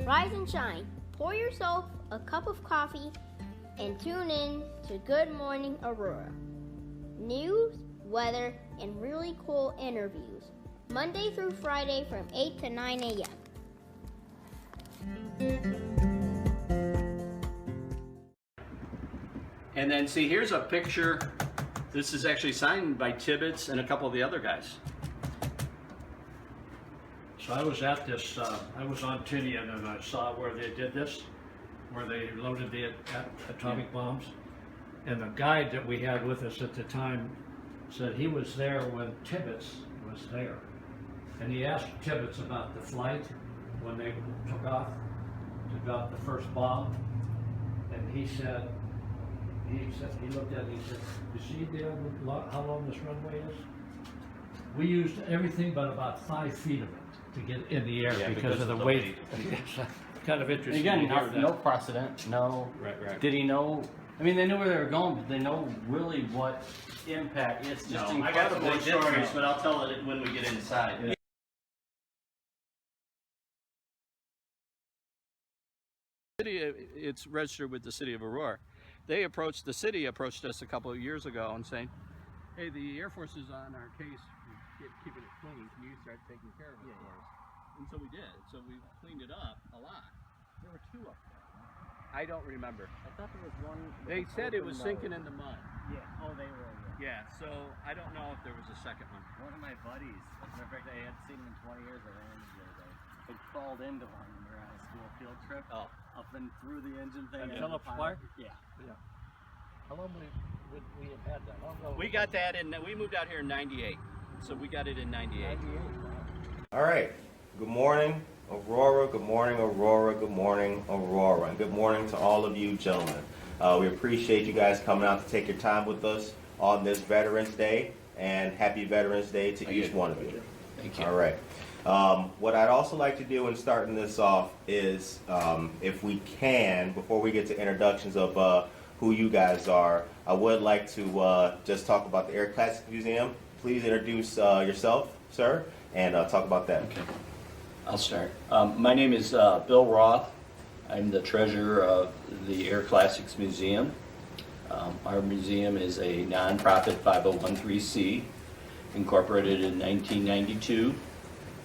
Rise and shine. Pour yourself a cup of coffee and tune in to Good Morning Aurora. News, weather, and really cool interviews. Monday through Friday from 8 to 9 a.m. And then see, here's a picture. This is actually signed by Tibbetts and a couple of the other guys. So I was at this, I was on Tinian and I saw where they did this, where they loaded the atomic bombs. And the guide that we had with us at the time said he was there when Tibbetts was there. And he asked Tibbetts about the flight when they took off to drop the first bomb. And he said, he looked at it and he said, you see how long this runway is? We used everything but about 5 feet of it to get in the air because of the weight. Kind of interesting. Again, no precedent, no. Right. Did he know? I mean, they knew where they were going, but they know really what impact. It's just incredible. I got the more stories, but I'll tell it when we get inside. Yeah. It's registered with the city of Aurora. The city approached us a couple of years ago and saying, hey, the Air Force is on our case for keeping it clean. Can you start taking care of it for us? And so we did. So we cleaned it up a lot. There were 2 up there. I don't remember. I thought there was one. They said it was sinking in the mud. Yeah. Oh, they were. Yeah, so I don't know if there was a second one. One of my buddies, as a matter of fact, I hadn't seen him in 20 years. I ran into the other day. Had crawled into one when we were on a school field trip. Oh. Up and through the engine thing. Phillips Wire? Yeah. How long would we have had that? We got that we moved out here in 98. So we got it in 98. All right. Good morning, Aurora. Good morning, Aurora. Good morning, Aurora. And good morning to all of you gentlemen. We appreciate you guys coming out to take your time with us on this Veterans Day, and happy Veterans Day to each one of you. Thank you. All right. What I'd also like to do in starting this off is, if we can, before we get to introductions of who you guys are, I would like to just talk about the Air Classics Museum. Please introduce yourself, sir, and talk about that. Okay. I'll start. My name is Bill Roth. I'm the treasurer of the Air Classics Museum. Our museum is a nonprofit 501(c) incorporated in 1992,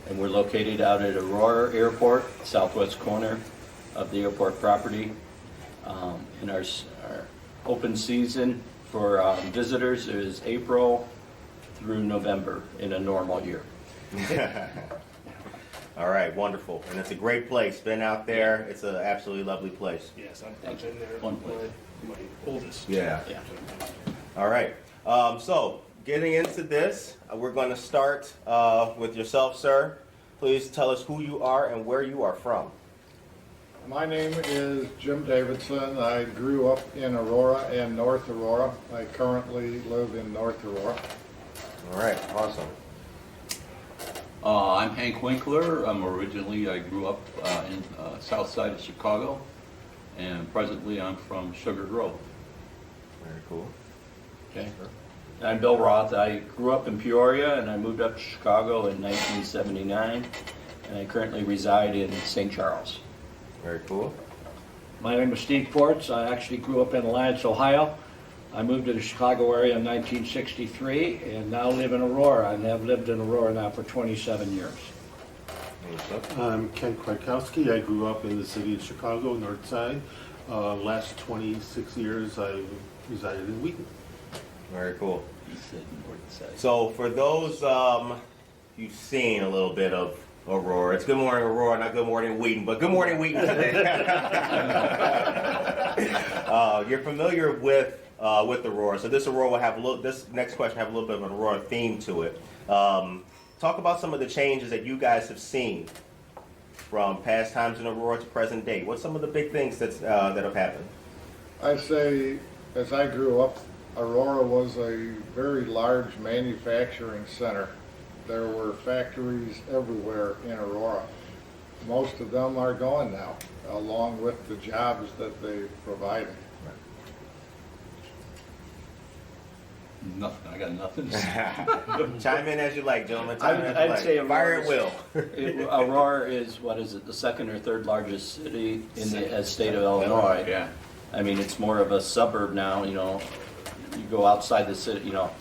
and we're located out at Aurora Airport, southwest corner of the airport property. And our open season for visitors is April through November in a normal year. All right, wonderful. And it's a great place. Been out there. It's an absolutely lovely place. Yes, I've been there. One place. My oldest. Yeah. Yeah. All right. So getting into this, we're going to start with yourself, sir. Please tell us who you are and where you are from. My name is Jim Davidson. I grew up in Aurora and North Aurora. I currently live in North Aurora. All right, awesome. I'm Hank Winkler. I grew up in south side of Chicago, and presently I'm from Sugar Grove. Very cool. Okay. I'm Bill Roth. I grew up in Peoria and I moved up to Chicago in 1979, and I currently reside in St. Charles. Very cool. My name is Steve Ports. I actually grew up in Alliance, Ohio. I moved to the Chicago area in 1963 and now live in Aurora, and have lived in Aurora now for 27 years. I'm Ken Kwiatkowski. I grew up in the city of Chicago, North Side. Last 26 years I resided in Wheaton. Very cool. He said north side. So for those you've seen a little bit of Aurora, it's Good Morning Aurora, not Good Morning Wheaton, but Good Morning Wheaton today. You're familiar with Aurora, so this Aurora will have this next question have a little bit of an Aurora theme to it. Talk about some of the changes that you guys have seen from past times in Aurora to present day. What's some of the big things that have happened? I'd say, as I grew up, Aurora was a very large manufacturing center. There were factories everywhere in Aurora. Most of them are gone now, along with the jobs that they provided. Nothing. I got nothing to say. Chime in as you like, gentlemen. Chime in as you I'd like. say Fire at Aurora's- will. Aurora is, what is it, the second or third largest city in the state of Illinois. Yeah. I mean, it's more of a suburb now, you know. You go outside the city, you know,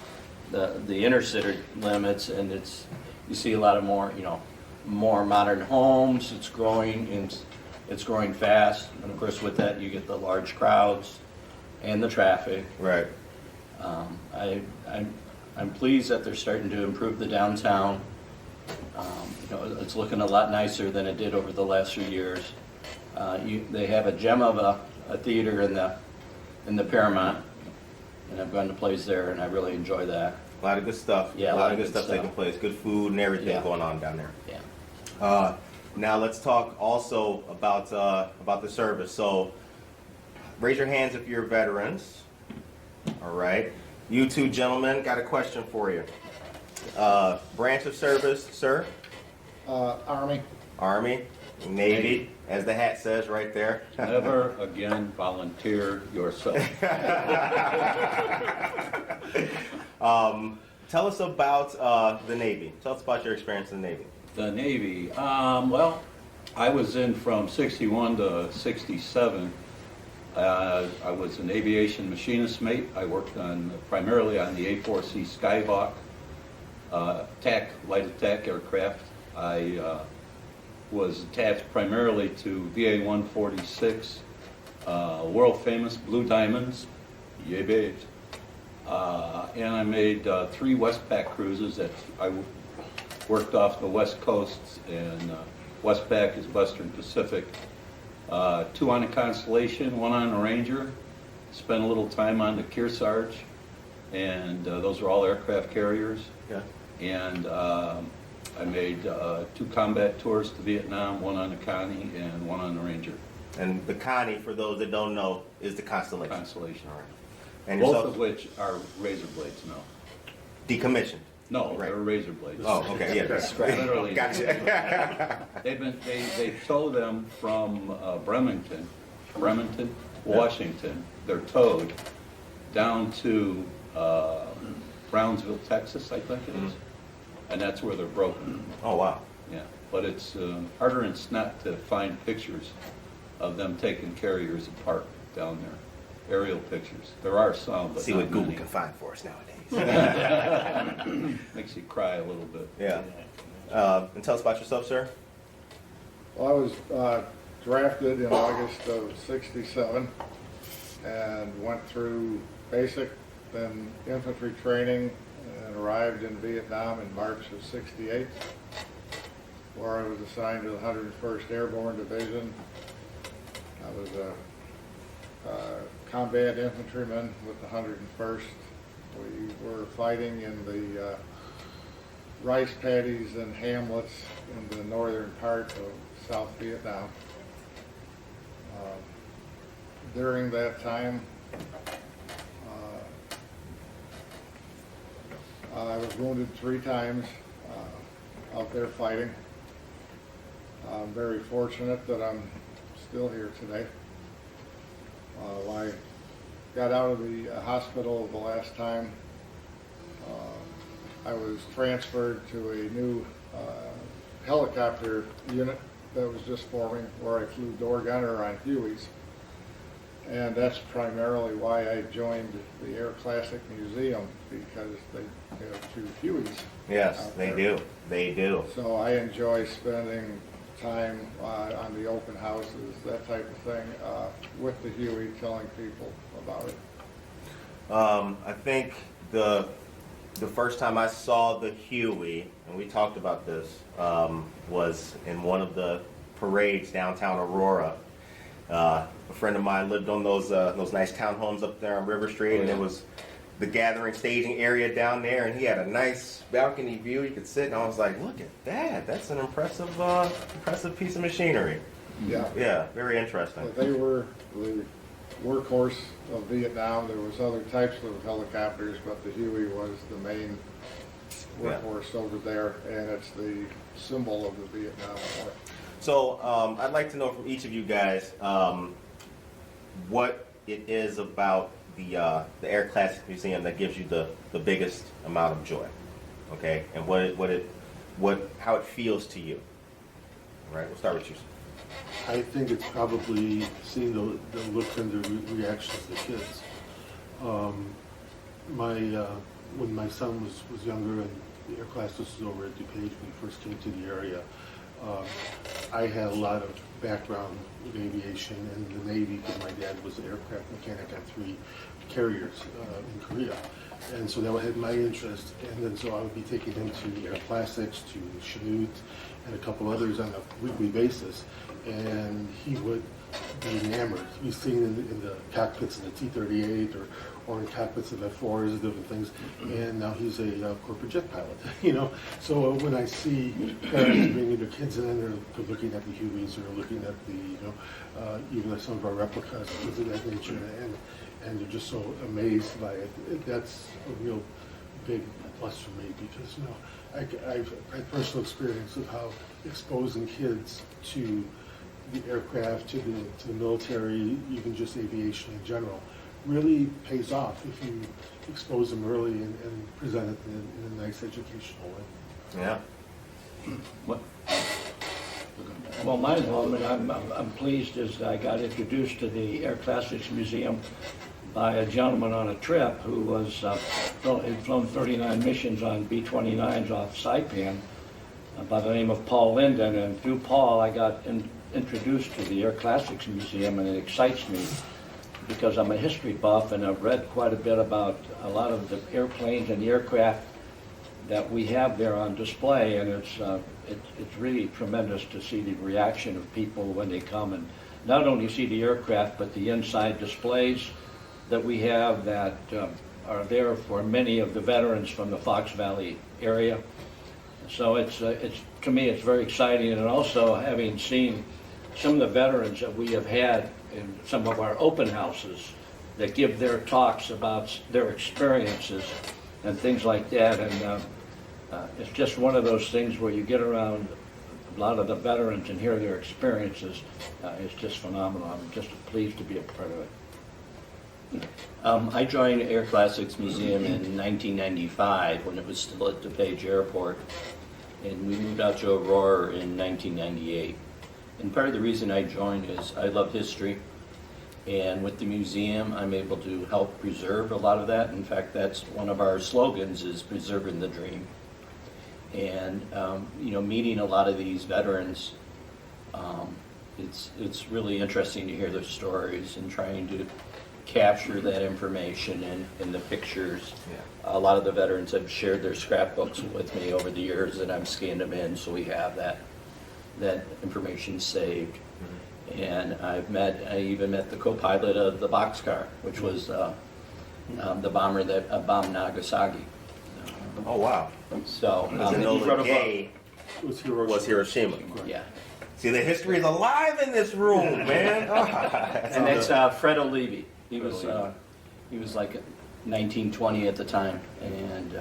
the inner city limits, and you see a lot of more, you know, more modern homes. It's growing, and it's growing fast. And of course, with that, you get the large crowds and the traffic. Right. I'm pleased that they're starting to improve the downtown. You know, it's looking a lot nicer than it did over the last few years. They have a gem of a theater in the Paramount, and I've gone to plays there, and I really enjoy that. A lot of good stuff. Yeah, a lot of good stuff taking place. Good food and everything Yeah. going on down there. Yeah. Now let's talk also about the service. So raise your hands if you're veterans. All right. You two gentlemen, got a question for you. Branch of service, sir? Army. Army, Navy, as the hat says right there. Never again volunteer yourself. Tell us about the Navy. Tell us about your experience in the Navy. The Navy, well, I was in from 61 to 67. I was an aviation machinist mate. I worked primarily on the A4C Skyhawk light attack aircraft. I was attached primarily to VA-146, world famous Blue Diamonds, yay babes. And I made 3 Westpac cruises that I worked off the West Coast, and Westpac is Western Pacific. 2 on a Constellation, 1 on a Ranger. Spent a little time on the Kearsarge, and those are all aircraft carriers. Yeah. And I made 2 combat tours to Vietnam, 1 on the Connie and 1 on the Ranger. And the Connie, for those that don't know, is the Constellation. Constellation. All right. And Both yourself? of which are razor blades now. Decommissioned. No, Right. they're razor blades. Oh, okay, yeah. Literally. Gotcha. They tow them from Bremerton, Washington. They're towed down to Brownsville, Texas, I think it is, and that's where they're broken. Oh, wow. Yeah, but it's harder than snot to find pictures of them taking carriers apart down there. Aerial pictures. There are some, but See not what Google many. can find for us nowadays. Makes you cry a little bit. Yeah. And tell us about yourself, sir. Well, I was drafted in August of '67 and went through basic, then infantry training, and arrived in Vietnam in March of '68, where I was assigned to the 101st Airborne Division. I was a combat infantryman with the 101st. We were fighting in the rice paddies and hamlets in the northern part of South Vietnam. During that time, I was wounded 3 times out there fighting. I'm very fortunate that I'm still here today. When I got out of the hospital the last time, I was transferred to a new helicopter unit that was just forming, where I flew door gunner on Hueys. And that's primarily why I joined the Air Classic Museum, because they have 2 Hueys. Yes, out they there. do. They do. So I enjoy spending time on the open houses, that type of thing, with the Huey, telling people about it. I think the first time I saw the Huey, and we talked about this, was in one of the parades downtown Aurora. A friend of mine lived on those nice townhomes up there on River Street, and it was the gathering staging area down there, and he had a nice balcony view. You could sit, and I was like, "Look at that! That's an impressive piece of machinery." Yeah. Yeah, very interesting. But they were the workhorse of Vietnam. There was other types of helicopters, but the Huey was the main workhorse over there, and it's the symbol of the Vietnam War. So I'd like to know from each of you guys what it is about the Air Classics Museum that gives you the biggest amount of joy? Okay, and how it feels to you. All right, we'll start with you. I think it's probably seeing the look and the reactions of the kids. When my son was younger and the Air Classics was over at DuPage when he first came to the area, I had a lot of background with aviation and the Navy because my dad was an aircraft mechanic on 3 carriers in Korea. And so that had my interest, and then so I would be taking him to Air Classics, to Chanute, and a couple others on a weekly basis, and he would be enamored. He's seen in the cockpits of the T-38 or in cockpits of F-4s and different things, and now he's a corporate jet pilot, So when I see parents bringing their kids in, they're looking at the Hueys, or looking at the, even like some of our replicas, things of that nature, and they're just so amazed by it. That's a real big plus for me because, I've had personal experience of how exposing kids to the aircraft, to the military, even just aviation in general, really pays off if you expose them early and present it in a nice educational way. Yeah. What? Well, my involvement, I'm pleased as I got introduced to the Air Classics Museum by a gentleman on a trip who was had flown 39 missions on B-29s off Saipan by the name of Paul Linden, and through Paul I got introduced to the Air Classics Museum, and it excites me because I'm a history buff and I've read quite a bit about a lot of the airplanes and the aircraft that we have there on display, and it's really tremendous to see the reaction of people when they come and not only see the aircraft but the inside displays that we have that are there for many of the veterans from the Fox Valley area. So it's to me it's very exciting, and also having seen some of the veterans that we have had in some of our open houses that give their talks about their experiences and things like that, and it's just one of those things where you get around a lot of the veterans and hear their experiences. It's just phenomenal. I'm just pleased to be a part of it. I joined Air Classics Museum in 1995 when it was still at DuPage Airport, and we moved out to Aurora in 1998. And part of the reason I joined is I love history, and with the museum I'm able to help preserve a lot of that. In fact, that's one of our slogans, is preserving the dream. And meeting a lot of these veterans, it's really interesting to hear their stories and trying to capture that information in the pictures. Yeah. A lot of the veterans have shared their scrapbooks with me over the years, and I've scanned them in, so we have that information saved. Mm-hmm. And I even met the co-pilot of the boxcar, which was the bomber that bombed Nagasaki. Oh wow! So Enola Gay was Hiroshima. Yeah. See, the history is alive in this room, man. And that's Fred O'Leary. He was like 1920 at the time, and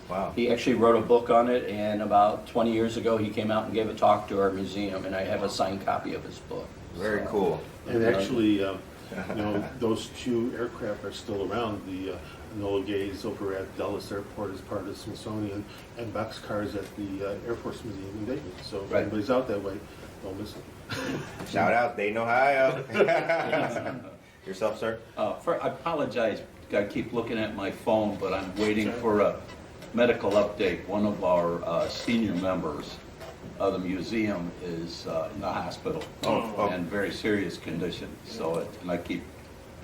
wow. He actually wrote a book on it. And about 20 years ago, he came out and gave a talk to our museum, and I have a signed copy of his book. Very cool. And actually, those 2 aircraft are still around. The Enola Gays over at Dulles Airport as part of the Smithsonian, and boxcars at the Air Force Museum in Dayton. So if anybody's out that way, don't miss them. Shout out Dayton, Ohio. Yourself, sir? I apologize. I keep looking at my phone, but I'm waiting for a medical update. One of our senior members of the museum is in the hospital in very serious condition. So,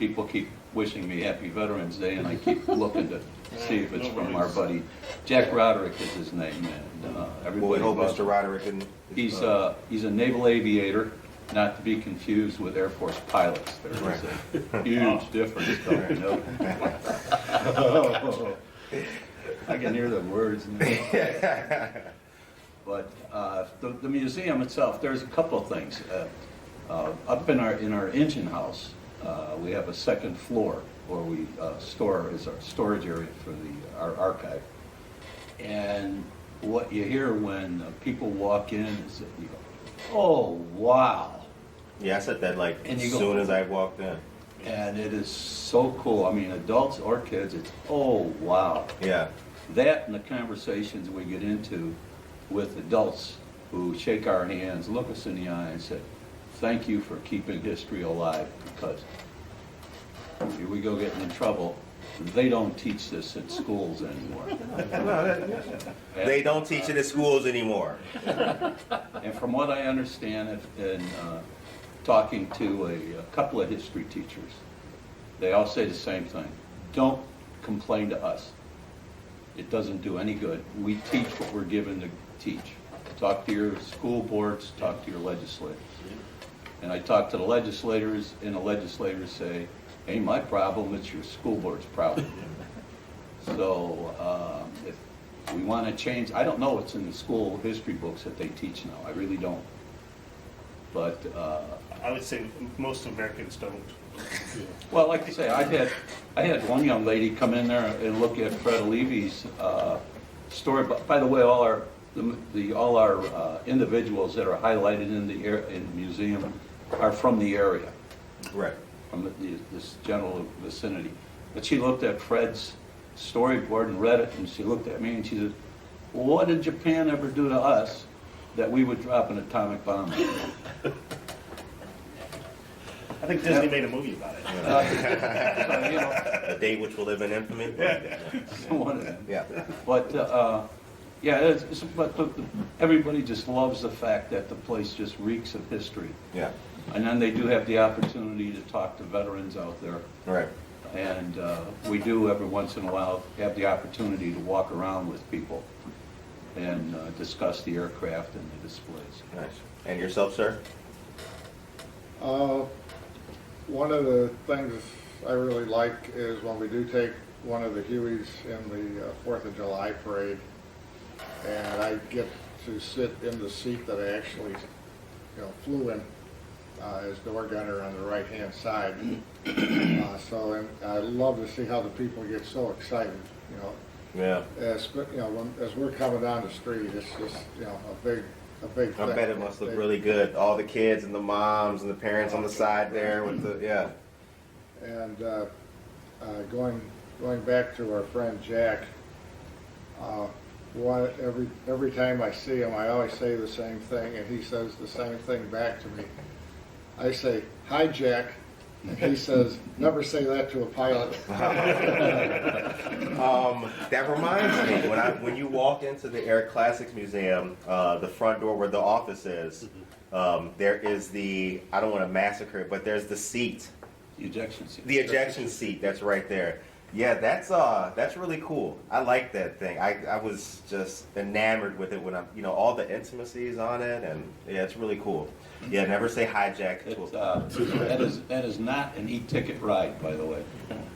people keep wishing me Happy Veterans Day, and I keep looking to see if it's from our buddy Jack Roderick is his name, and everybody. Well, we hope Mr. Roderick he's a naval aviator. Not to be confused with Air Force pilots. There is a huge difference, don't you know? I can hear the words now. But the museum itself, there's a couple of things. Up in our engine house, we have a second floor where we store as our storage area for our archive. And what you hear when people walk in is that you go, oh, wow. Yeah, I said that And as you go, soon as I walked in. And it is so cool. I mean, adults or kids, it's, oh, wow. Yeah. That and the conversations we get into with adults who shake our hands, look us in the eye and say, thank you for keeping history alive, because here we go getting in trouble. They don't teach this at schools anymore. They don't teach it at schools anymore. And from what I understand, in talking to a couple of history teachers, they all say the same thing. Don't complain to us. It doesn't do any good. We teach what we're given to teach. Talk to your school boards, talk to your legislators. And I talk to the legislators, and the legislators say, ain't my problem, it's your school board's problem. So if we want to change, I don't know what's in the school history books that they teach now. I really don't. But I would say most Americans don't. well, like I say, I had one young lady come in there and look at Fred Levy's story. But by the way, all our individuals that are highlighted in the museum are from the area. Right. From this general vicinity. But she looked at Fred's storyboard and read it, and she looked at me and she said, well, what did Japan ever do to us that we would drop an atomic bomb on them? I think Disney made a movie about it. You know, A day which will live in infamy. one of them. Yeah. But, yeah, but everybody just loves the fact that the place just reeks of history. Yeah. And then they do have the opportunity to talk to veterans out there. Right. And we do every once in a while have the opportunity to walk around with people and discuss the aircraft and the displays. Nice. And yourself, sir? One of the things I really like is when we do take one of the Hueys in the 4th of July parade, and I get to sit in the seat that I actually, flew in as door gunner on the right-hand side. So I love to see how the people get so excited, Yeah. as we're coming down the street. It's just a big thing. I bet it must look really good. All the kids and the moms and the parents on the side there with the, yeah. And going back to our friend Jack, every time I see him, I always say the same thing, and he says the same thing back to me. I say, "Hi, Jack," and he says, "Never say that to a pilot." That reminds me, when you walk into the Air Classics Museum, the front door where the office is, there is I don't want to massacre it, but there's the seat. The ejection seat. The ejection seat, that's right there. Yeah, that's really cool. I like that thing. I was just enamored with it when all the intimacies on it, and yeah, it's really cool. Yeah, never say hijack to a That is not an e-ticket ride, by the way.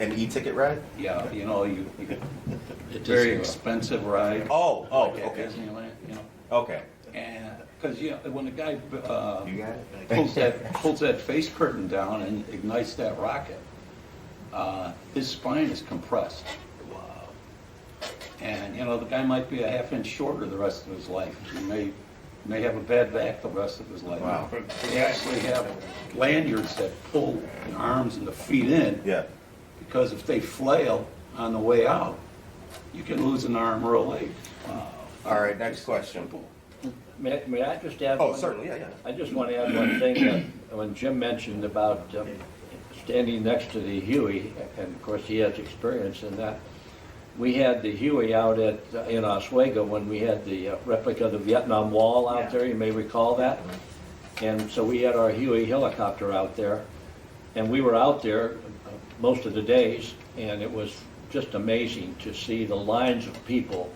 An e-ticket ride? Yeah, it's a very expensive ride. Oh, Like at okay. Disneyland, Okay. And because when the guy You got it? pulls that face curtain down and ignites that rocket, his spine is compressed. Wow. And the guy might be a half inch shorter the rest of his life. He may have a bad back the rest of his life. Wow. They actually have lanyards that pull the arms and the feet in. Yeah. Because if they flail on the way out, you can lose an arm or a leg. All right, next question. May I just add? Oh, certainly, yeah. I just want to add one thing that when Jim mentioned about standing next to the Huey, and of course he has experience in that. We had the Huey out in Oswego when we had the replica of the Vietnam Wall out there, you may recall that. And so we had our Huey helicopter out there, and we were out there most of the days, and it was just amazing to see the lines of people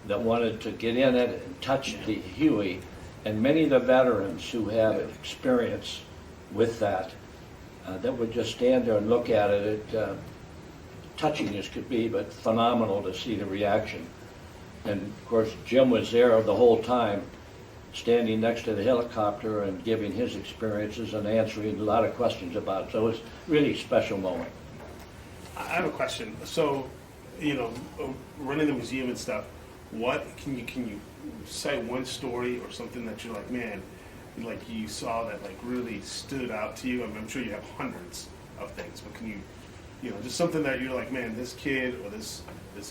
that wanted to get in it and touch the Huey, and many of the veterans who have experience with that, that would just stand there and look at it. Touching as could be, but phenomenal to see the reaction. And of course, Jim was there the whole time, standing next to the helicopter and giving his experiences and answering a lot of questions about it. So it was really a special moment. I have a question. So, running the museum and stuff, what can you cite one story or something that you're like, man, like you saw that like really stood out to you? I'm sure you have hundreds, of things, but can you, just something that you're like, man, this kid or this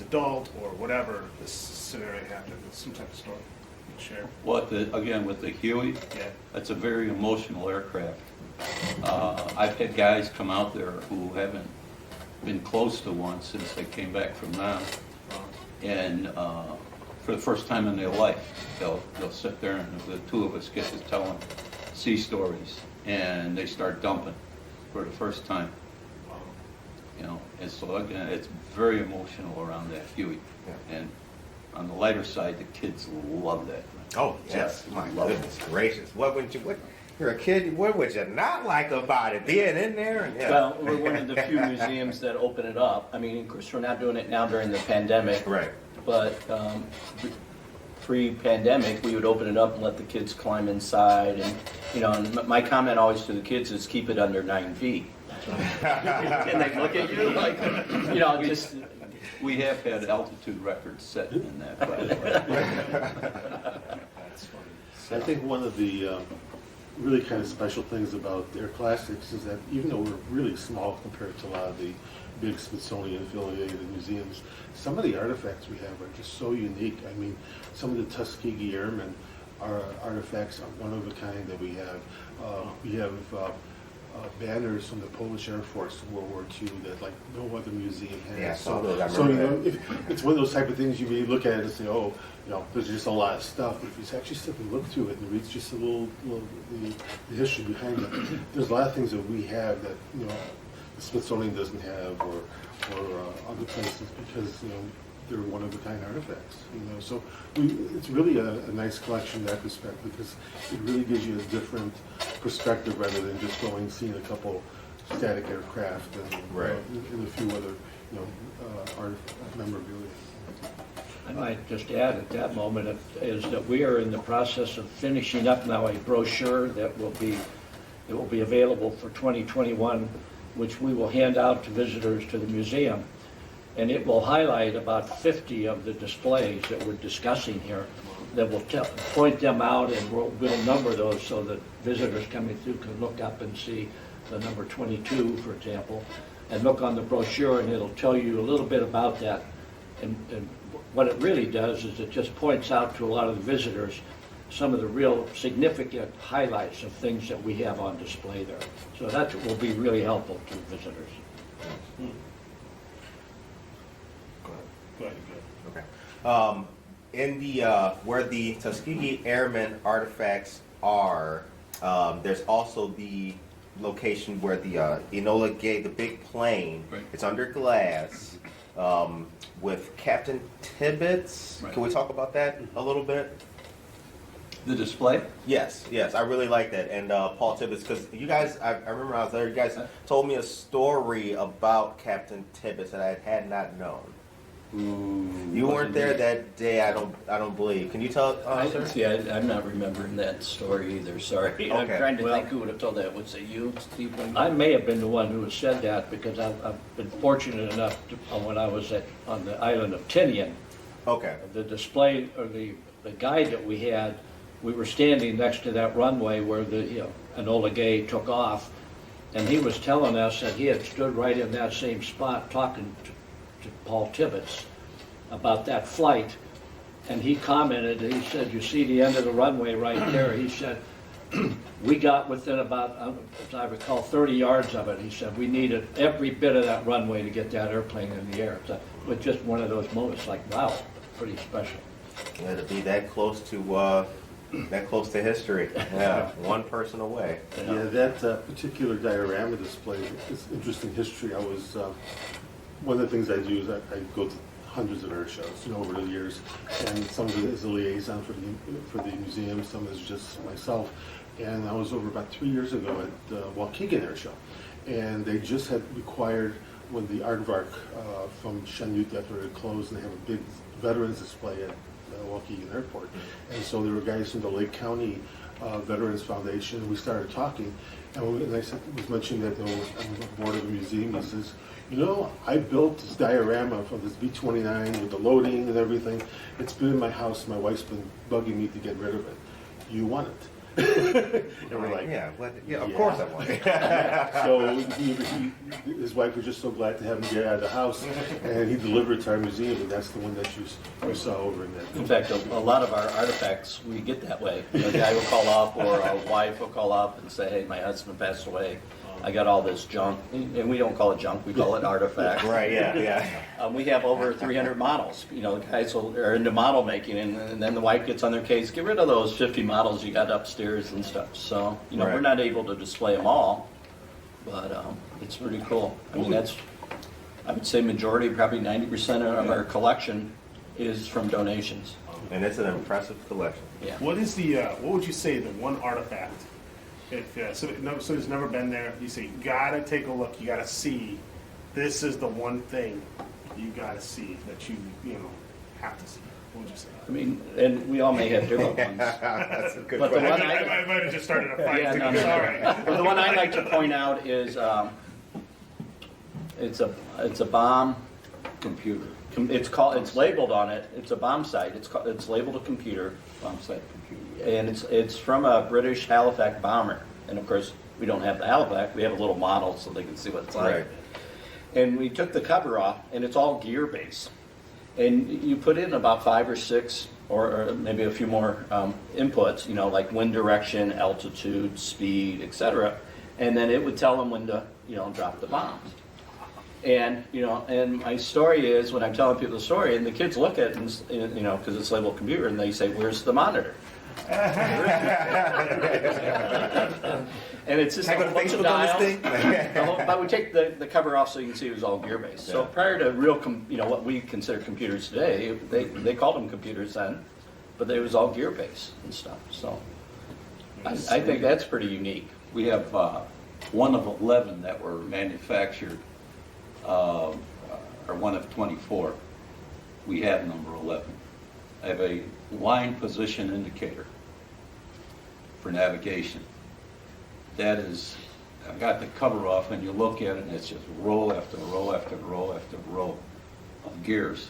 adult or whatever, this scenario happened, some type of story you can share. Well, again, with the Huey, Yeah. that's a very emotional aircraft. I've had guys come out there who haven't been close to one since they came back from Nam, and for the first time in their life, they'll sit there and the two of us get to tell them sea stories, and they start dumping for the first time. And so again, it's very emotional around that Huey. Yeah. And on the lighter side, the kids love that. Oh, yes. My goodness gracious. What you're a kid, what would you not like about it? Being in there? And, yeah. Well, we're one of the few museums that open it up. I mean, of course, we're not doing it now during the pandemic. Right. But pre-pandemic, we would open it up and let the kids climb inside. And, and my comment always to the kids is keep it under 9 feet. And they look at you like, just... We have had altitude records set in that, by the way. I think one of the really kind of special things about Air Classics is that even though we're really small compared to a lot of the big Smithsonian affiliated museums, some of the artifacts we have are just so unique. I mean, some of the Tuskegee Airmen are artifacts are one of a kind that we have. We have banners from the Polish Air Force in World War II that like no other museum has. Yeah, so it's one of those type of things you may look at it and say, oh, there's just a lot of stuff. But if you actually sit and look through it and read just a little the history behind it, there's a lot of things that we have that the Smithsonian doesn't have, or other places, because they're one of a kind artifacts. So it's really a nice collection in that respect, because it really gives you a different perspective rather than just seeing a couple static aircraft and a few other memorabilia. I might just add at that moment is that we are in the process of finishing up now a brochure that will be available for 2021, which we will hand out to visitors to the museum. And it will highlight about 50 of the displays that we're discussing here, that will point them out, and we'll number those so that visitors coming through can look up and see the number 22, for example, and look on the brochure, and it'll tell you a little bit about that. And what it really does is it just points out to a lot of the visitors some of the real significant highlights of things that we have on display there. So that will be really helpful to visitors. Go ahead. Okay. In the where the Tuskegee Airmen artifacts are, there's also the location where the Enola Gay, the big plane, it's under glass, with Captain Tibbetts. Right. Can we talk about that a little bit? The display? Yes, I really like that. And Paul Tibbetts, because you guys, I remember I was there, you guys told me a story about Captain Tibbetts that I had not known. You weren't there that day, I don't believe. Can you tell us? I'm not remembering that story either, sorry. Okay. I'm trying to think who would have told that. Was it you, Steve? I may have been the one who said that, because I've been fortunate enough to, when I was on the island of Tinian. Okay. The display, or the guide that we had, we were standing next to that runway where the Enola Gay took off, and he was telling us that he had stood right in that same spot talking to Paul Tibbetts about that flight, and he commented, he said, you see the end of the runway right there? He said, we got within about, as I recall, 30 yards of it. He said, we needed every bit of that runway to get that airplane in the air. So it was just one of those moments like, wow, pretty special. Yeah, to be that close to history. Yeah, one person away. Yeah, that particular diorama display is interesting history. I was one of the things I do is I go to hundreds of air shows, over the years, and some of it is a liaison for the museum, some is just myself. And I was over about 3 years ago at the Waukegan Air Show, and they just had required, when the Aardvark from Chanute after it closed, and they have a big veterans display at Waukegan Airport. And so there were guys from the Lake County Veterans Foundation, and we started talking, and I was mentioning that on the board of the museum. He says, I built this diorama for this B-29 with the loading and everything. It's been in my house. My wife's been bugging me to get rid of it. You want it? And we're like, yeah, of course I want it. So his wife was just so glad to have him get out of the house, and he delivered to our museum, and that's the one that you saw over in that. In fact, a lot of our artifacts, we get that way. A guy will call up, or a wife will call up and say, hey, my husband passed away. I got all this junk, and we don't call it junk, we call it artifacts. Right, yeah. We have over 300 models. You know, the guys are into model making, and then the wife gets on their case, get rid of those 50 models you got upstairs and stuff. So, you know, Right. we're not able to display them all, but it's pretty cool. I mean, I would say majority, probably 90% of our collection is from donations. And it's an impressive collection. Yeah. What is what would you say the one artifact? If somebody's never been there, you say, gotta take a look, you gotta see. This is the one thing you gotta see that you have to see. What would you say? I mean, and we all may have different ones. That's a good But the question. one I might have just started a fight. Yeah, too. no, no, no. All right. But the one I like to point out is it's a bomb computer. It's labeled on it. It's a bomb site. It's labeled a computer. Bomb site computer. And it's from a British Halifax bomber. And of course, we don't have the Halifax. We have a little model so they can see what it's like. Right. And we took the cover off, and it's all gear based. And you put in about 5 or 6, or maybe a few more inputs, like wind direction, altitude, speed, etc. And then it would tell them when to, drop the bombs. And and my story is, when I'm telling people the story, and the kids look at it, and because it's labeled computer, and they say, "Where's the monitor?" And it's just a bunch of dials. But we take the cover off so you can see it was all gear based. So prior to real, what we consider computers today, they called them computers then, but it was all gear based and stuff. So I think that's pretty unique. We have one of 11 that were manufactured, or one of 24. We have number 11. I have a line position indicator for navigation. That is, I've got the cover off, and you look at it, and it's just row after row after row after row of gears.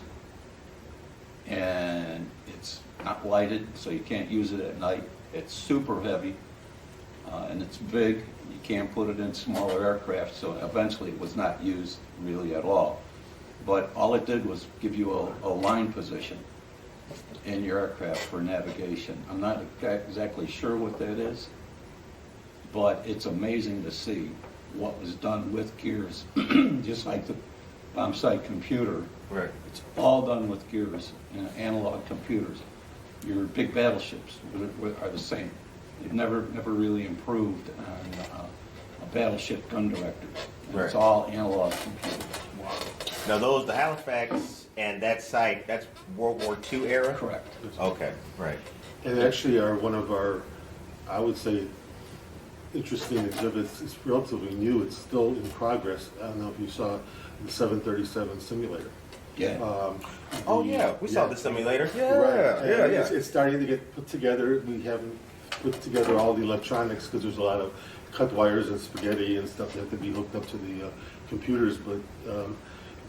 And it's not lighted, so you can't use it at night. It's super heavy, and it's big. You can't put it in smaller aircraft, so eventually it was not used really at all. But all it did was give you a line position in your aircraft for navigation. I'm not exactly sure what that is, but it's amazing to see what was done with gears, just like the bomb site computer. Right. It's all done with gears, analog computers. Your big battleships are the same. They've never really improved on a battleship gun director. Right. It's all analog computers. Wow. Now the Halifax and that site, that's World War II era? Correct. Okay, right. And actually are one of our, I would say, interesting exhibits. It's relatively new. It's still in progress. I don't know if you saw the 737 simulator. Yeah. We saw the simulator. Right. It's starting to get put together. We haven't put together all the electronics because there's a lot of cut wires and spaghetti and stuff that have to be hooked up to the computers. But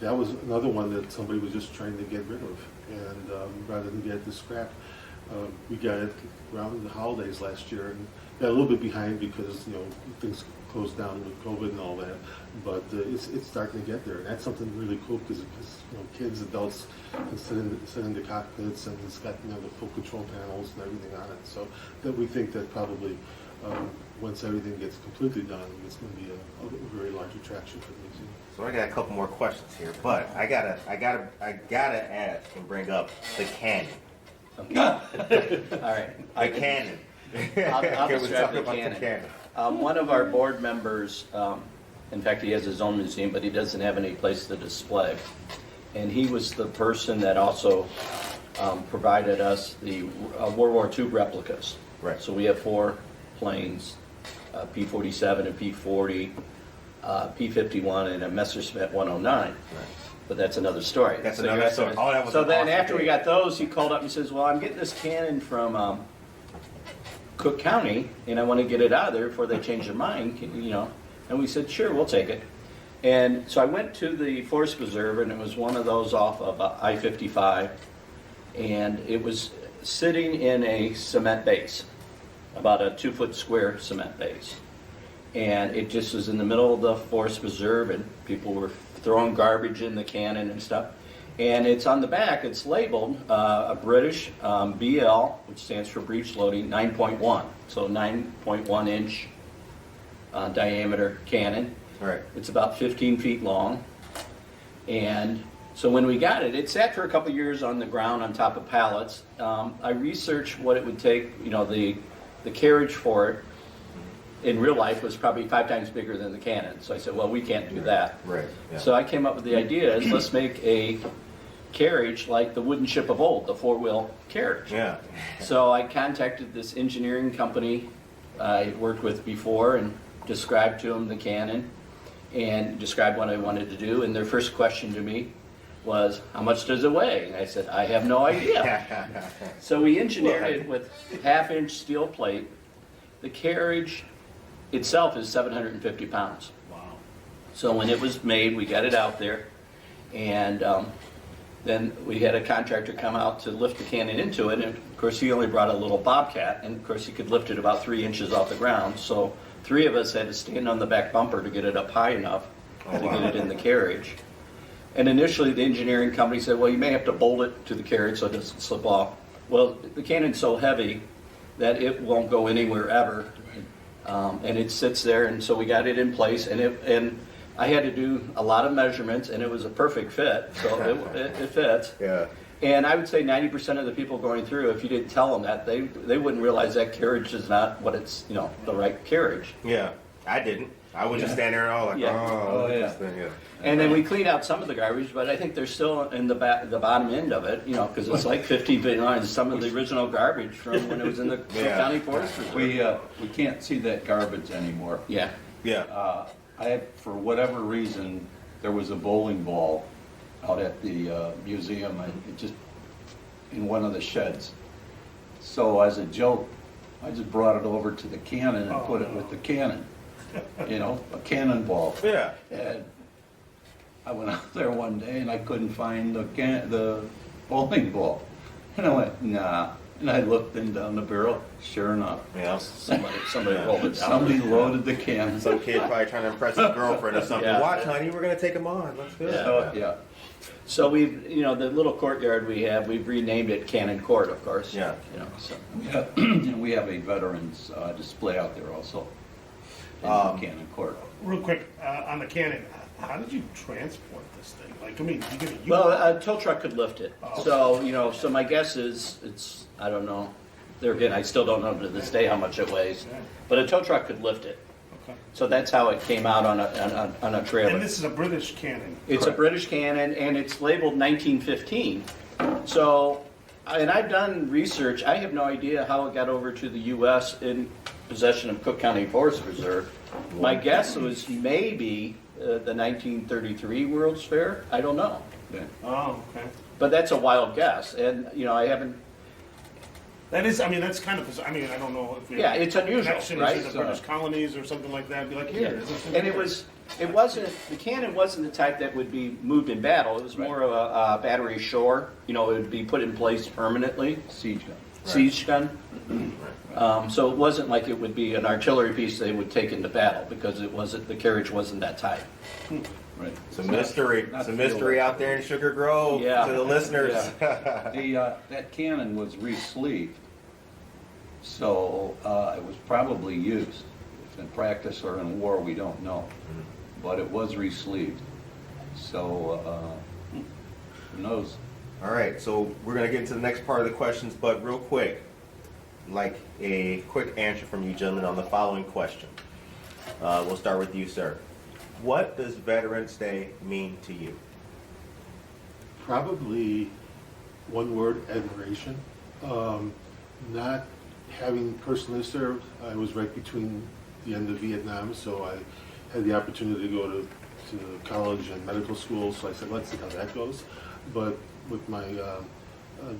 that was another one that somebody was just trying to get rid of, and rather than get it to scrap. We got it around the holidays last year, and got a little bit behind because things closed down with COVID and all that. But it's starting to get there, and that's something really cool because kids, adults can sit in the cockpits, and it's got the full control panels and everything on it. So that we think that probably once everything gets completely done, it's going to be a very large attraction for the museum. So I got a couple more questions here, but I gotta ask and bring up the cannon. Okay. All right. The cannon. I'll Can we describe talk the about cannon. the cannon? One of our board members, in fact, he has his own museum, but he doesn't have any place to display. And he was the person that also provided us the World War II replicas. Right. So we have 4 planes, P-47 and P-40, P-51, and a Messerschmitt 109. Right. But that's another story. That's another story. Oh, that was so an then awesome after we day. got those, he called up and says, well, I'm getting this cannon from Cook County, and I want to get it out of there before they change their mind, And we said, sure, we'll take it. And so I went to the Force Preserve, and it was one of those off of I-55, and it was sitting in a cement base. about a 2-foot square cement base. And it just was in the middle of the forest preserve, and people were throwing garbage in the cannon and stuff. And it's on the back, it's labeled a British BL, which stands for breech loading 9.1. So 9.1 inch diameter cannon. Right. It's about 15 feet long. And so when we got it, it sat for a couple years on the ground on top of pallets. I researched what it would take, you know, the carriage for it in real life was probably 5 times bigger than the cannon. So I said, well, we can't do that. Right. Yeah. So I came up with the idea is let's make a carriage like the wooden ship of old, the 4-wheel carriage. Yeah. So I contacted this engineering company I worked with before and described to them the cannon and described what I wanted to do. And their first question to me was, how much does it weigh? And I said, I have no idea. So we engineered it with 1/2-inch steel plate. The carriage itself is 750 pounds. Wow. So when it was made, we got it out there, and then we had a contractor come out to lift the cannon into it, and of course he only brought a little bobcat, and of course he could lift it about 3 inches off the ground, so 3 of us had to stand on the back bumper to get it up high enough to get it in the carriage. And initially the engineering company said, well, you may have to bolt it to the carriage so it doesn't slip off. Well, the cannon's so heavy that it won't go anywhere ever. And it sits there, and so we got it in place, and I had to do a lot of measurements, and it was a perfect fit, so it fits. Yeah. And I would say 90% of the people going through, if you didn't tell them that, they wouldn't realize that carriage is not what it's, you know, the right carriage. Yeah. I didn't. I was just standing there all like, Yeah. oh, Oh, yeah. this thing, yeah. And then we cleaned out some of the garbage, but I think they're still in the bottom end of it, you know, because it's like 15 feet long. It's some of the original garbage from when it was in the Yeah. county forest reserve. We can't see that garbage anymore. Yeah. Yeah. For whatever reason, there was a bowling ball out at the museum, and it just in one of the sheds. So as a joke, I just brought it over to the cannon and put it with the cannon. You know, a cannonball. Yeah. And I went out there one day and I couldn't find the bowling ball. And I went, nah. And I looked in down the barrel, sure enough. Yeah. Somebody rolled it down. Somebody loaded the can. Some kid probably trying to impress his girlfriend or something. Yeah. Watch, honey, we're gonna take him on. Let's do it. Yeah. Yeah. So we've, you know, the little courtyard we have, we've renamed it Cannon Court, of course. Yeah. You know, so. We have a veterans display out there also. In Cannon Court. Real quick, on the cannon, how did you transport this thing? Like, I mean, you get a Well, a tow truck could lift it. Oh. So, you know, so my guess is it's, I don't know. There again, I still don't know to this day how much it weighs. Yeah. But a tow truck could lift it. Okay. So that's how it came out on a trailer. And this is a British cannon. It's a British cannon, and it's labeled 1915. So, and I've done research. I have no idea how it got over to the U.S. in possession of Cook County Forest Reserve. My guess was maybe the 1933 World's Fair. I don't know. Yeah. Oh, okay. But that's a wild guess, and you know I haven't. That is, I mean, that's kind of, I mean, I don't know if we Yeah, it's unusual, connections right? to the British colonies or something like that. Be like, here. is this And it wasn't, the cannon wasn't the type that would be moved in battle. It was more of a battery shore. You know, it would be put in place permanently. Siege gun. Siege gun. So it wasn't like it would be an artillery piece they would take into battle because it wasn't, the carriage wasn't that type. Right. It's a mystery. It's a mystery out there in Sugar Grove Yeah. to the listeners. That cannon was re-sleeved, so it was probably used. If in practice or in war, we don't know. But it was re-sleeved. So, who knows? All right, so we're going to get into the next part of the questions, but real quick, like a quick answer from you gentlemen on the following question. We'll start with you, sir. What does Veterans Day mean to you? Probably one word, admiration. Not having personally served, I was right between the end of Vietnam, so I had the opportunity to go to college and medical school, so I said, let's see how that goes. But with my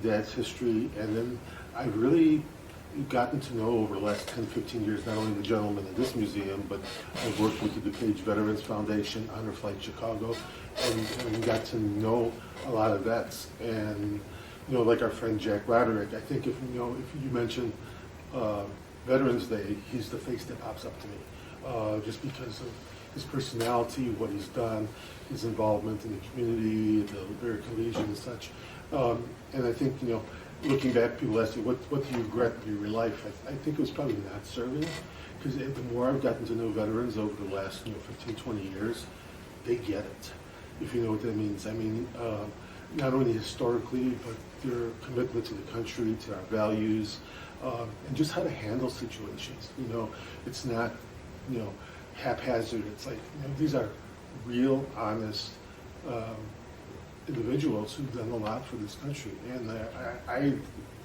dad's history, and then I've really gotten to know over the last 10, 15 years, not only the gentlemen in this museum, but I've worked with the DuPage Veterans Foundation, Honor Flight Chicago, and got to know a lot of vets. And, you know, like our friend Jack Roderick, I think if you mention Veterans Day, he's the face that pops up to me, just because of his personality, what he's done, his involvement in the community, the American Legion and such. And I think, you know, looking back, people ask you, what do you regret in your life? I think it was probably not serving, because the more I've gotten to know veterans over the last 15, 20 years, they get it, if you know what that means. I mean, not only historically, but their commitment to the country, to our values, and just how to handle situations. You know, it's not, haphazard. It's like, these are real, honest individuals who've done a lot for this country. And I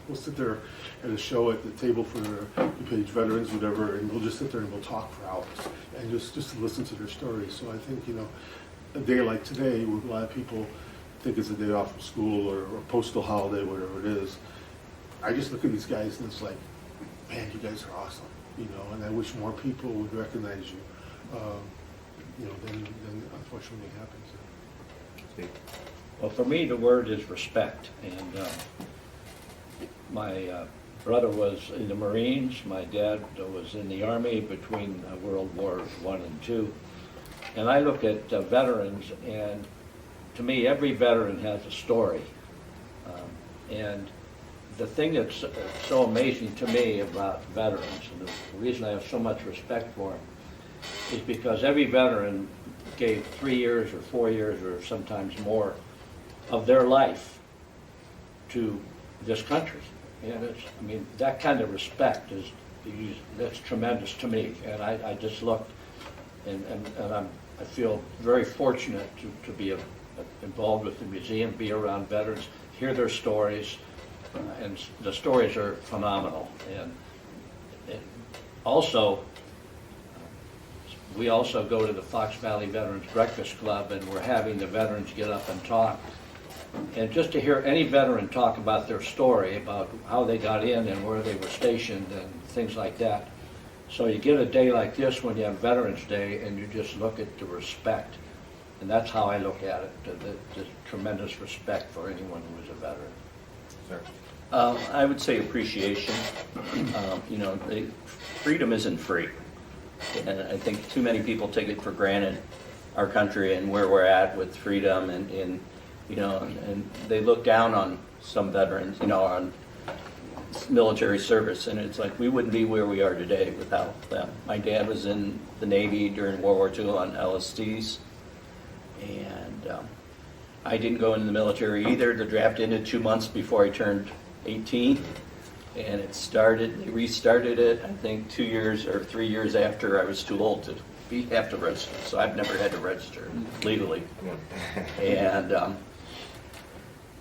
will sit there at a show at the table for DuPage veterans, whatever, and we'll just sit there and we'll talk for hours and just listen to their stories. So I think, a day like today, where a lot of people think it's a day off from school or a postal holiday, whatever it is, I just look at these guys and it's like, man, you guys are awesome, and I wish more people would recognize you, than unfortunately happens. Well, for me, the word is respect. And my brother was in the Marines. My dad was in the Army between World War I and II. And I look at veterans, and to me, every veteran has a story. And the thing that's so amazing to me about veterans, and the reason I have so much respect for them, is because every veteran gave 3 years or 4 years or sometimes more of their life to this country. And that kind of respect that's tremendous to me. And I just look, and I feel very fortunate to be involved with the museum, be around veterans, hear their stories, and the stories are phenomenal. And also, we also go to the Fox Valley Veterans Breakfast Club, and we're having the veterans get up and talk. And just to hear any veteran talk about their story, about how they got in and where they were stationed and things like that. So you get a day like this when you have Veterans Day, and you just look at the respect. And that's how I look at it, the tremendous respect for anyone who is a veteran. Sir. I would say appreciation. Freedom isn't free. And I think too many people take it for granted, our country and where we're at with freedom, and they look down on some veterans, on military service, and it's like we wouldn't be where we are today without them. My dad was in the Navy during World War II on LSTs, and I didn't go into the military either. The draft ended 2 months before I turned 18, and they restarted it, I think 2 years or 3 years after I was too old to have to register. So I've never had to register legally.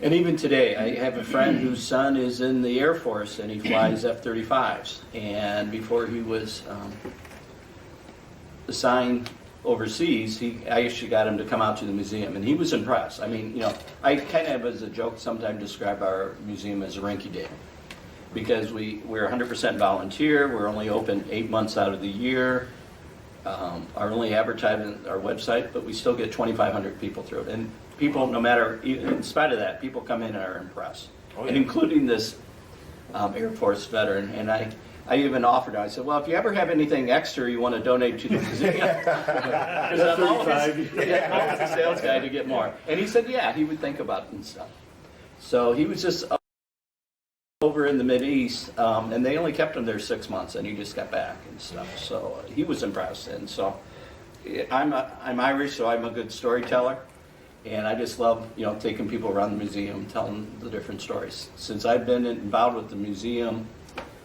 And even today, I have a friend whose son is in the Air Force, and he flies F-35s. And before he was assigned overseas, I actually got him to come out to the museum, and he was impressed. I kind of, as a joke, sometimes describe our museum as a rinky-dink, because we're 100% volunteer. We're only open 8 months out of the year. Our only advertisement, our website, but we still get 2,500 people through it. And people, no matter, in spite of that, people come in and are impressed. Oh, yeah. And including this Air Force veteran. And I even offered him, I said, well, if you ever have anything extra you want to donate to the museum, because I'm always the sales guy to get more. And he said, yeah, he would think about it and stuff. So he was just over in the Mideast, and they only kept him there 6 months, and he just got back and stuff. So he was impressed. And so I'm Irish, so I'm a good storyteller. And I just love, taking people around the museum, telling the different stories. Since I've been involved with the museum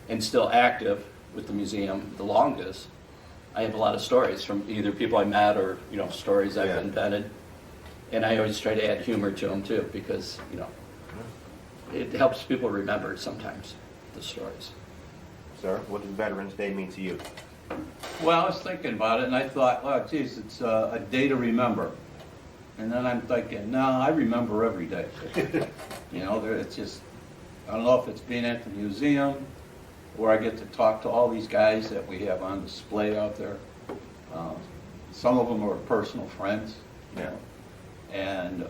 and still active with the museum the longest, I have a lot of stories from either people I met or, stories I've invented. And I always try to add humor to them too, because, it helps people remember sometimes the stories. Sir, what does Veterans Day mean to you? Well, I was thinking about it, and I thought, oh, geez, it's a day to remember. And then I'm thinking, no, I remember every day. It's just, I don't know if it's being at the museum, where I get to talk to all these guys that we have on display out there. Some of them are personal friends, and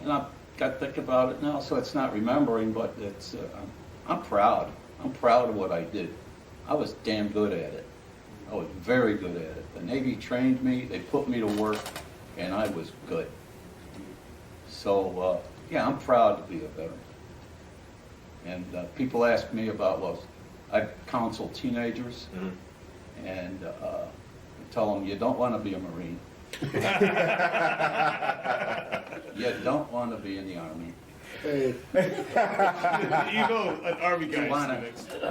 I've got to think about it now, so it's not remembering, but it's, I'm proud. I'm proud of what I did. I was damn good at it. I was very good at it. The Navy trained me, they put me to work, and I was good. So, yeah, I'm proud to be a veteran. And people ask me about, well, I counsel teenagers, and I tell them, you don't want to be a Marine. You don't want to be in the Army. You go an Army guy.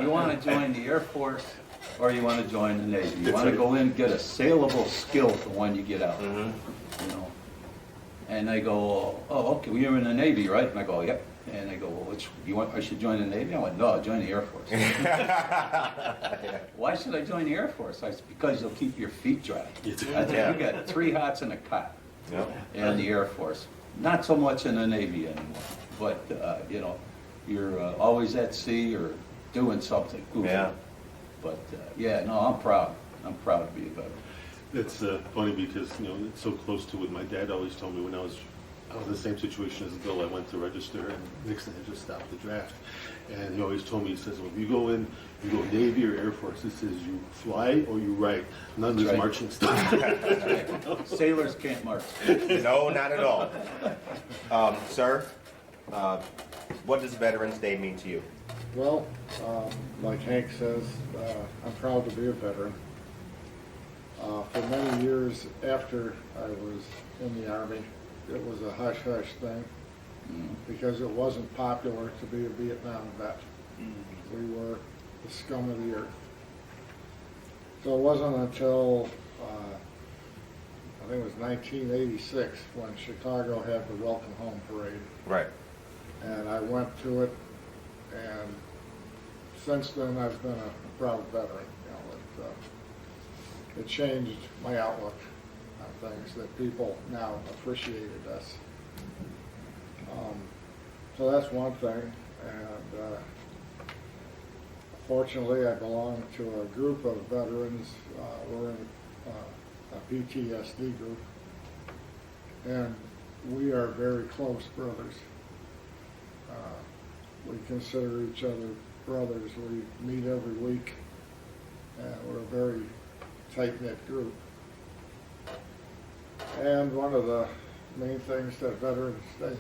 You want to join the Air Force, or you want to join the Navy. You want to go in and get a saleable skill for when you get out. You know. And they go, oh, okay, well, you're in the Navy, right? And I go, yep. And they go, well, I should join the Navy? I went, no, join the Air Force. Why should I join the Air Force? I said, because you'll keep your feet dry. I said, you got 3 hots and a cot in the Air Force. Not so much in the Navy anymore, but, you know, you're always at sea or doing something goofy. But, yeah, no, I'm proud. I'm proud to be a veteran. It's funny because, you know, it's so close to what my dad always told me when I was in the same situation as Bill. I went to register and Nixon had just stopped the draft. And he always told me, he says, well, if you go in, you go Navy or Air Force, he says you fly or you write. None of this marching stuff. Sailors can't march. No, not at all. Sir, what does Veterans Day mean to you? Well, like Hank says, I'm proud to be a veteran. For many years after I was in the Army, it was a hush-hush thing because it wasn't popular to be a Vietnam vet. We were the scum of the earth. So it wasn't until, I think it was 1986 when Chicago had the Welcome Home Parade. Right. And I went to it, and since then I've been a proud veteran. You know, it changed my outlook on things, that people now appreciated us. So that's one thing, and fortunately I belong to a group of veterans. We're in a PTSD group, and we are very close brothers. We consider each other brothers. We meet every week, and we're a very tight-knit group. And one of the main things that Veterans Day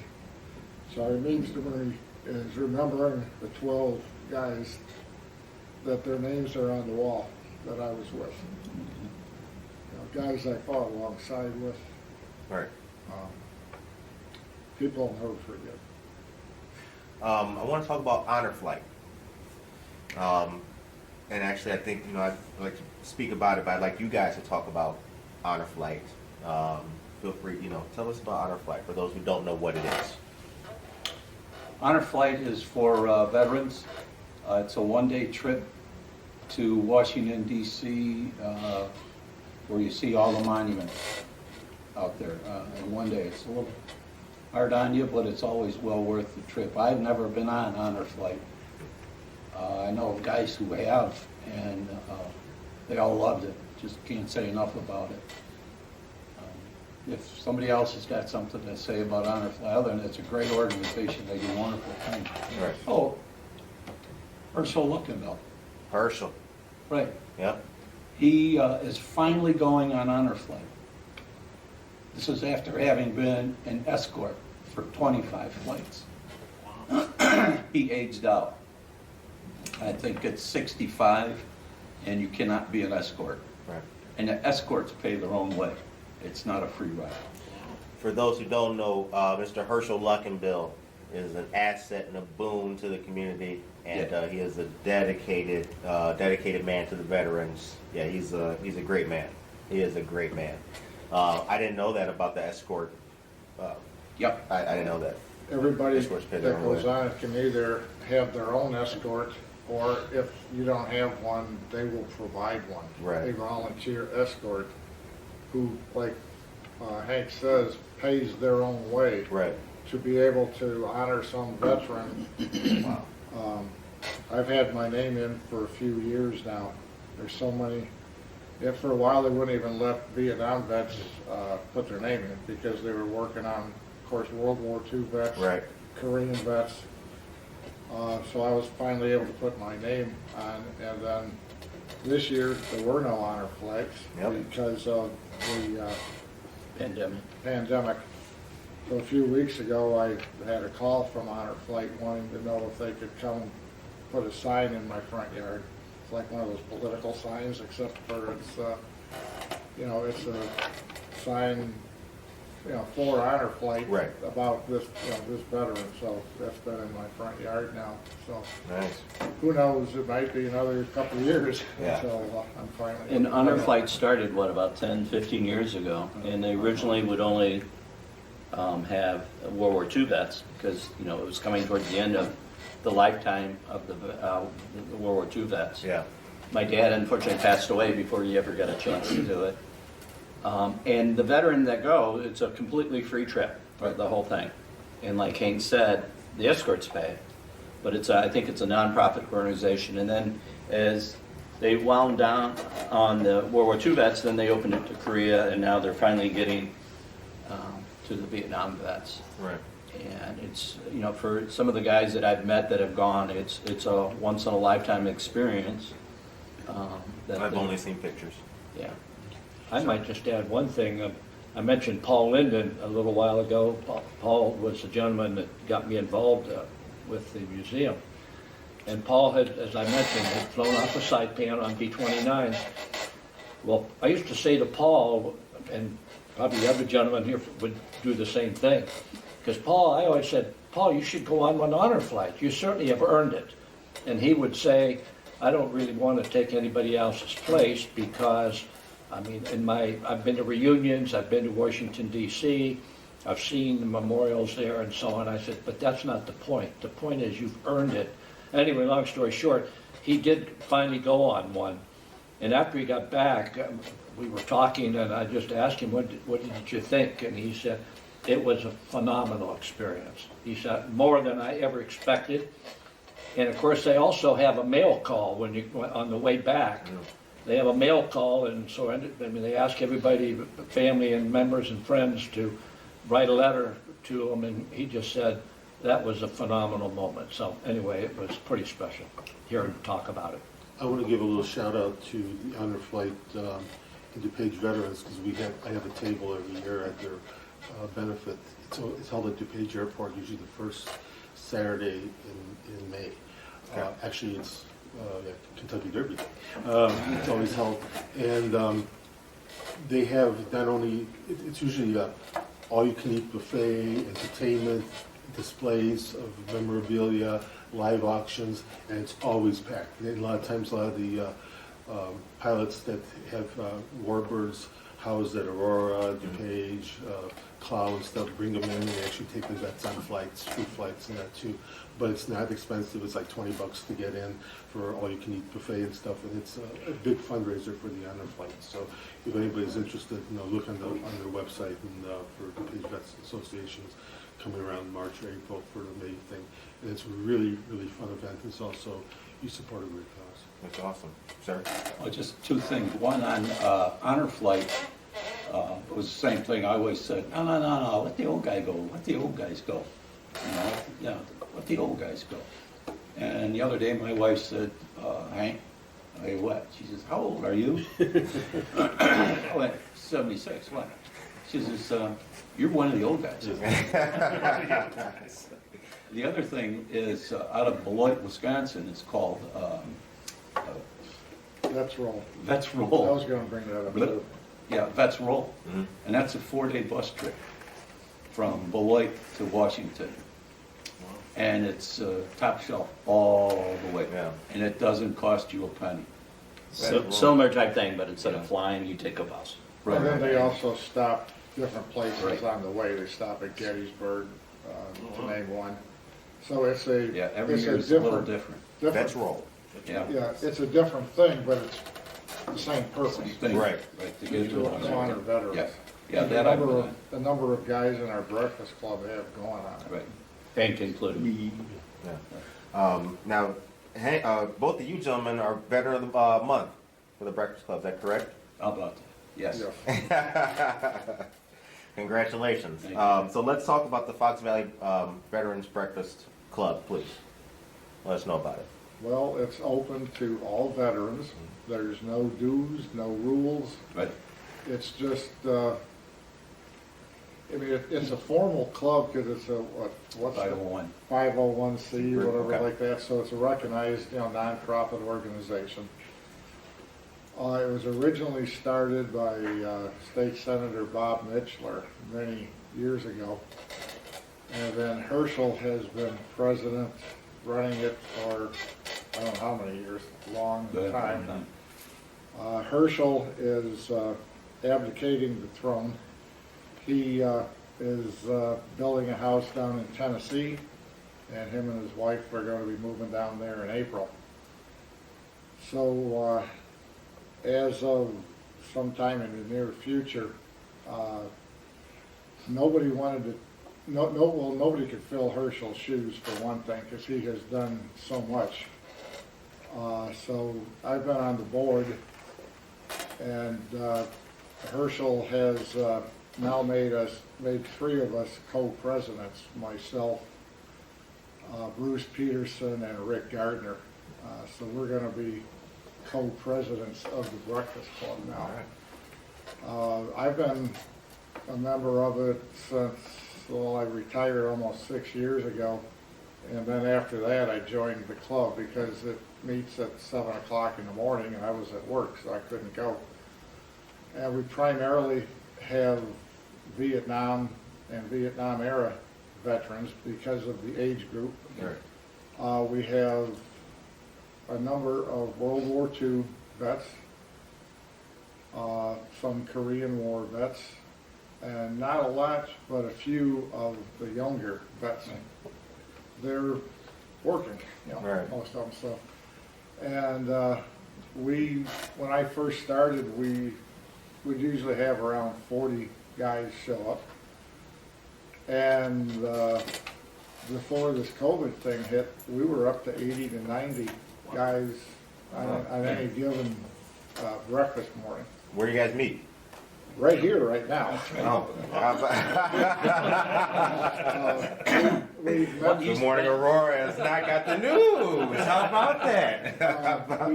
means to me is remembering the 12 guys that their names are on the wall that I was with. You know, guys I fought alongside with. Right. People will never forget. I want to talk about honor flight. And actually, I think, you know, I'd like to speak about it, but I'd like you guys to talk about honor flight. Feel free, you know, tell us about honor flight for those who don't know what it is. Honor Flight is for veterans. It's a one-day trip to Washington, D.C., where you see all the monuments out there in one day. It's a little hard on you, but it's always well worth the trip. I've never been on Honor Flight. I know guys who have, and they all loved it. Just can't say enough about it. If somebody else has got something to say about Honor Flight, other than it's a great organization, they do wonderful things. Right. Oh, Herschel Luckenbill. Herschel. Right. Yep. He is finally going on Honor Flight. This is after having been an escort for 25 flights. He aged out. I think it's 65, and you cannot be an escort. Right. And the escorts pay their own way. It's not a free ride. For those who don't know, Mr. Herschel Luckenbill is an asset and a boon to the community, and he is a dedicated man to the veterans. Yeah, he's a great man. He is a great man. I didn't know that about the escort. Yep. I didn't know that. Everybody Escorts pay that their own goes way. on it can either have their own escort, or if you don't have one, they will provide one. Right. A volunteer escort who, like Hank says, pays their own way. Right. To be able to honor some veteran. Wow. I've had my name in for a few years now. There's so many. If for a while they wouldn't even let Vietnam vets put their name in because they were working on, of course, World War II vets, Right. Korean vets. So I was finally able to put my name on, and then This year, there were no honor flags Yep. because of the Pandemic. pandemic. So a few weeks ago, I had a call from Honor Flight wanting to know if they could come and put a sign in my front yard. It's like one of those political signs, except for it's, it's a sign, for Honor Flight. Right. About this, this veteran, so that's been in my front yard now, so. Nice. Who knows, it might be another couple of years Yeah. until I'm finally. And honor flight started, what, about 10, 15 years ago? And they originally would only have World War II vets because, it was coming towards the end of the lifetime of the World War II vets. Yeah. My dad unfortunately passed away before he ever got a chance to do it. And the veteran that go, it's a completely free trip, right, the whole thing. And like Haynes said, the escorts pay, but I think it's a nonprofit organization. And then as they wound down on the World War II vets, then they opened it to Korea, and now they're finally getting to the Vietnam vets. Right. And it's, for some of the guys that I've met that have gone, it's a once in a lifetime experience. I've only seen pictures. Yeah. I might just add one thing. I mentioned Paul Linden a little while ago. Paul was the gentleman that got me involved with the museum. And Paul had, as I mentioned, had flown off a Saipan on B-29. Well, I used to say to Paul, and probably the other gentleman here would do the same thing, because Paul, I always said, Paul, you should go on one honor flight. You certainly have earned it. And he would say, I don't really want to take anybody else's place because, I've been to reunions, I've been to Washington, D.C., I've seen the memorials there and so on. I said, but that's not the point. The point is you've earned it. Anyway, long story short, he did finally go on one. And after he got back, we were talking and I just asked him, what did you think? And he said, it was a phenomenal experience. He said, more than I ever expected. And of course, they also have a mail call on the way back. They have a mail call, and so they ask everybody, family and members and friends, to write a letter to him, and he just said that was a phenomenal moment. So anyway, it was pretty special hearing him talk about it. I want to give a little shout out to the Honor Flight and DuPage veterans, because I have a table every year at their benefit. It's held at DuPage Airport, usually the first Saturday in May. Actually, it's Kentucky Derby. It's always held, and they have not only it's usually all-you-can-eat buffet, entertainment, displays of memorabilia, live auctions, and it's always packed. And a lot of times, a lot of the pilots that have warbirds housed at Aurora, DuPage, Cloud and stuff, bring them in and actually take the vets on flights, free flights and that too. But it's not expensive. It's like $20 to get in for all-you-can-eat buffet and stuff, and it's a big fundraiser for the honor flight. So if anybody's interested, look on their website and for DuPage Vets Associations coming around March or April for the May thing. And it's a really, really fun event. It's also, you support a great cause. That's awesome. Sir? Well, just two things. One on honor flight was the same thing. I always said, no, let the old guy go. Let the old guys go. Let the old guys go. And the other day, my wife said, Hank, hey, what? She says, how old are you? I went, 76. What? She says, you're one of the old guys. The other thing is out of Beloit, Wisconsin. It's called Vets Roll. Vets Roll. I was going to bring that up too. Yeah, Vets Roll. Mm-hmm. And that's a 4-day bus trip from Beloit to Washington. Wow. And it's top shelf all the way. Yeah. And it doesn't cost you a penny. So, similar type thing, but instead of flying, you take a bus. Right. And then they also stop different places on the way. They stop at Gettysburg, to name one. So it's every year it's a little different. Vets Roll. Yeah, it's a different thing, but it's the same purpose. Right. To get To honor veterans. Yeah, the number of guys in our breakfast club have going on it. Right. Hank included. Yeah. Now, both of you gentlemen are Veteran of the Month for the Breakfast Club. Is that correct? How about that? Yes. Congratulations. So let's talk about the Fox Valley Veterans Breakfast Club, please. Let us know about it. Well, it's open to all veterans. There's no dues, no rules. Right. It's just, I mean, it's a formal club because it's a, what's 501. 501c or whatever Okay. like that, so it's a recognized, nonprofit organization. It was originally started by State Senator Bob Mitchler many years ago. And then Herschel has been president, running it for, I don't know how many years, long time. Herschel is abdicating the throne. He is building a house down in Tennessee, and him and his wife are going to be moving down there in April. So as of sometime in the near future, nobody wanted to, nobody could fill Herschel's shoes for one thing, because he has done so much. So I've been on the board, and Herschel has now made three of us co-presidents, myself, Bruce Peterson, and Rick Gardner. So we're going to be co-presidents of the Breakfast Club now. I've been a member of it since, well, I retired almost 6 years ago, and then after that I joined the club because it meets at 7 o'clock in the morning, and I was at work, so I couldn't go. And we primarily have Vietnam and Vietnam-era veterans because of the age group. Right. We have a number of World War II vets, some Korean War vets, and not a lot, but a few of the younger vets. They're working, Right. most of them. So, and when I first started, we would usually have around 40 guys show up. And before this COVID thing hit, we were up to 80 to 90 guys on any given breakfast morning. Where do you guys meet? Right here, right now. Oh. We Good Morning Aurora has not got the news. How about that?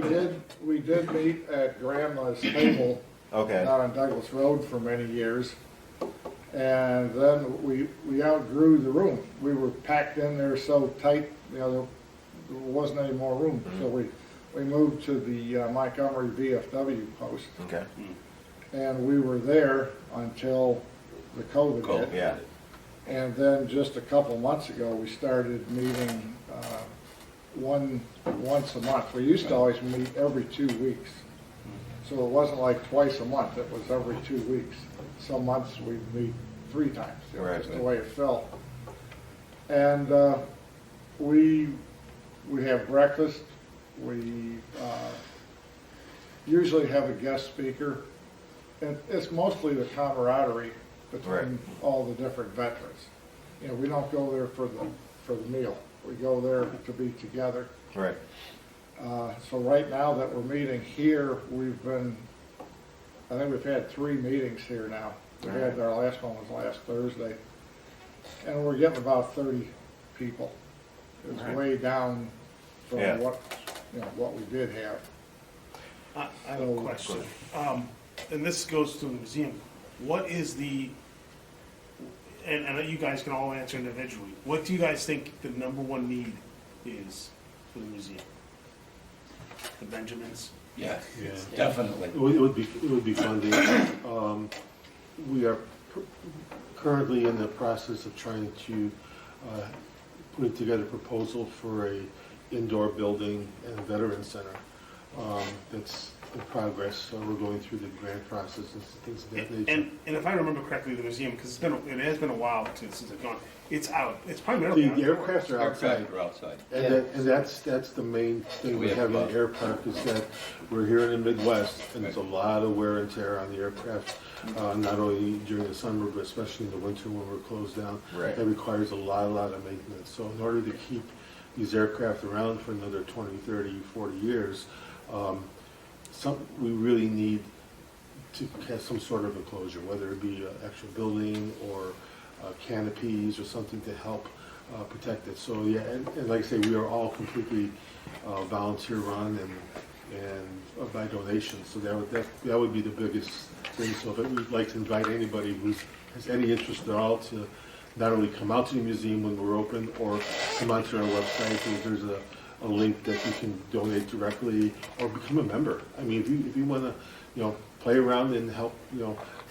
we did meet at Grandma's table Okay. out on Douglas Road for many years. And then we outgrew the room. We were packed in there so tight, there wasn't any more room. So we moved to the Montgomery VFW post. Okay. And we were there until the COVID hit. Yeah. And then just a couple months ago, we started meeting once a month. We used to always meet every 2 weeks. So it wasn't like twice a month, it was every 2 weeks. Some months we'd meet 3 times, Right. just the way it fell. And we have breakfast. We usually have a guest speaker. And it's mostly the camaraderie between Right. all the different veterans. We don't go there for the meal. We go there to be together. Right. So right now that we're meeting here, I think we've had 3 meetings here now. Our last one was last Thursday. And we're getting about 30 people. It's way down from what we did have. I have a question. And this goes to the museum. What is and you guys can all answer individually, what do you guys think the #1 need is for the museum? The Benjamins? Yes, Yeah. definitely. It would be funding. We are currently in the process of trying to put together a proposal for a indoor building and a veteran center. That's in progress, so we're going through the grant process and things of that nature. And if I remember correctly, the museum, because it has been a while since it's gone, it's out. It's primarily The aircraft are outside. Aircraft are outside. And that's the main thing We with have having an air park is that we're here in the Midwest, and there's a lot of wear and tear on the aircraft, not only during the summer, but especially in the winter when we're closed down. Right. That requires a lot of maintenance. So in order to keep these aircraft around for another 20, 30, 40 years, we really need to have some sort of enclosure, whether it be an actual building or canopies or something to help protected. So yeah, and like I say, we are all completely volunteer run and by donation. So that would be the biggest thing. So we'd like to invite anybody who has any interest at all to not only come out to the museum when we're open, or come onto our website. There's a link that you can donate directly or become a member. I mean, if you want to, play around and help,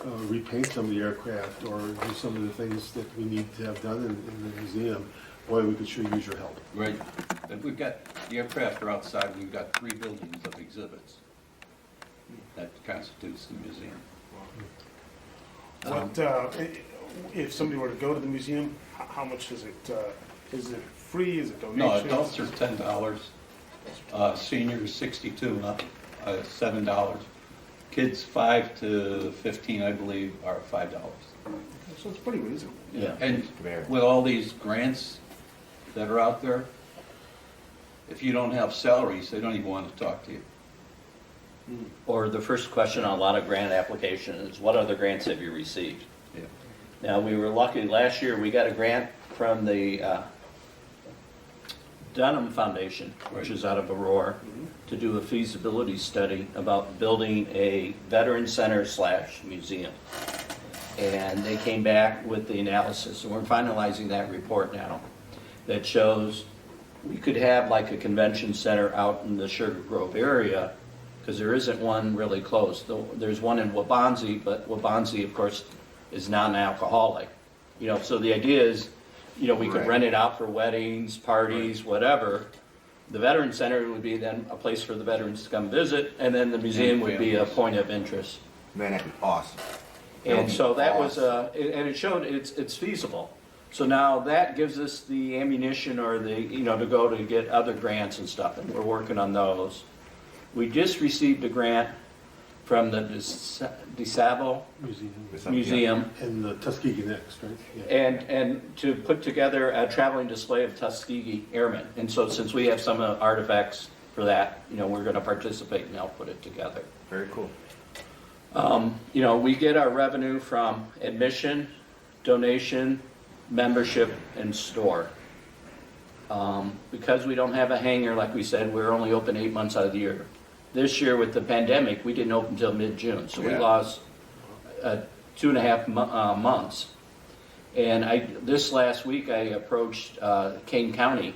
repaint some of the aircraft or do some of the things that we need to have done in the museum, boy, we could sure use your help. Right. If we've got, the aircraft are outside, we've got 3 buildings of exhibits. That constitutes the museum. If somebody were to go to the museum, how much is it? Is it free? Is it donation? No, adults are $10. Seniors, 62, $7. Kids 5 to 15, I believe, are $5. So it's pretty reasonable. Yeah. And with all these grants that are out there, if you don't have salaries, they don't even want to talk to you. Or the first question on a lot of grant applications is, what other grants have you received? Yeah. Now, we were lucky, last year we got a grant from the Dunham Foundation, which is out of Aurora, to do a feasibility study about building a veteran center / museum. And they came back with the analysis, and we're finalizing that report now, that shows we could have like a convention center out in the Sugar Grove area, because there isn't one really close. There's one in Waubonsee, but Waubonsee, of course, is non-alcoholic. So the idea is, we could rent it out for weddings, parties, whatever. The Veteran Center would be then a place for the veterans to come visit, and then the museum would be a point of interest. Man, that'd be awesome. And so that was, and it showed it's feasible. So now that gives us the ammunition or the, to go to get other grants and stuff, and we're working on those. We just received a grant from the DeSavo Museum. And the Tuskegee next, right? Yeah. And to put together a traveling display of Tuskegee Airmen. And so since we have some artifacts for that, we're going to participate and help put it together. Very cool. We get our revenue from admission, donation, membership, and store. Because we don't have a hangar, like we said, we're only open 8 months out of the year. This year with the pandemic, we didn't open until mid-June, so we lost 2.5 months. And this last week I approached Kane County,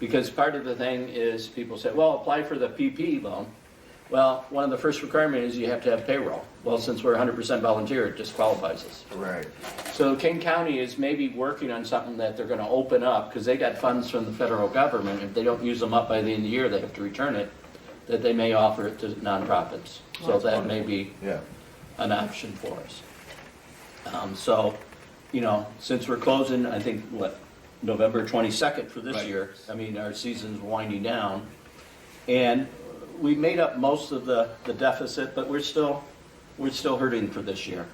because part of the thing is people say, well, apply for the PP loan. Well, one of the first requirements is you have to have payroll. Well, since we're 100% volunteer, it disqualifies us. Right. So Kane County is maybe working on something that they're going to open up, because they got funds from the federal government. If they don't use them up by the end of the year, they have to return it, that they may offer it to nonprofits. So that may be an option for us. Since we're closing, I think, November 22nd for this year, I mean, our season's winding down. And we made up most of the deficit, but we're still hurting for this year.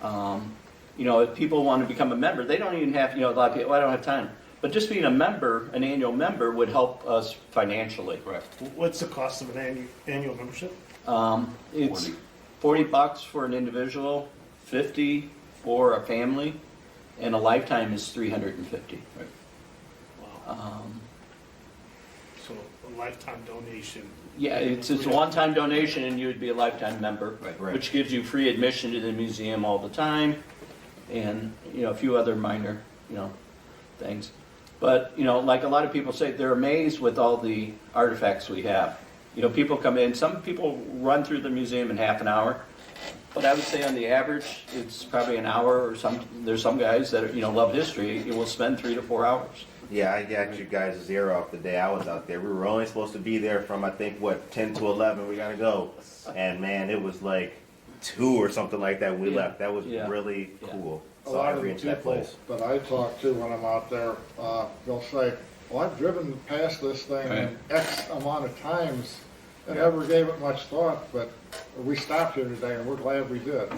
If people want to become a member, they don't even have, a lot of people, I don't have time. But just being a member, an annual member, would help us financially. Right. What's the cost of an annual membership? It's $40 for an individual, $50 for a family, and a lifetime is $350. Right. Wow. So a lifetime donation. Yeah, it's a one-time donation, and you would be a lifetime member, which gives you free admission to the museum all the time, and a few other minor things. But like a lot of people say, they're amazed with all the artifacts we have. People come in. Some people run through the museum in half an hour, but I would say on the average, it's probably an hour or some. There's some guys that love history. You will spend 3 to 4 hours. Yeah, I got you guys 0 off the day I was out there. We were only supposed to be there from, I think, 10 to 11. We gotta go. And man, it was like 2 or something like that when we left. That was really cool. A So lot I of the reached that people place. that I talk to when I'm out there, they'll say, well, I've driven past this thing X amount of times and never gave it much thought, but we stopped here today and we're glad we did.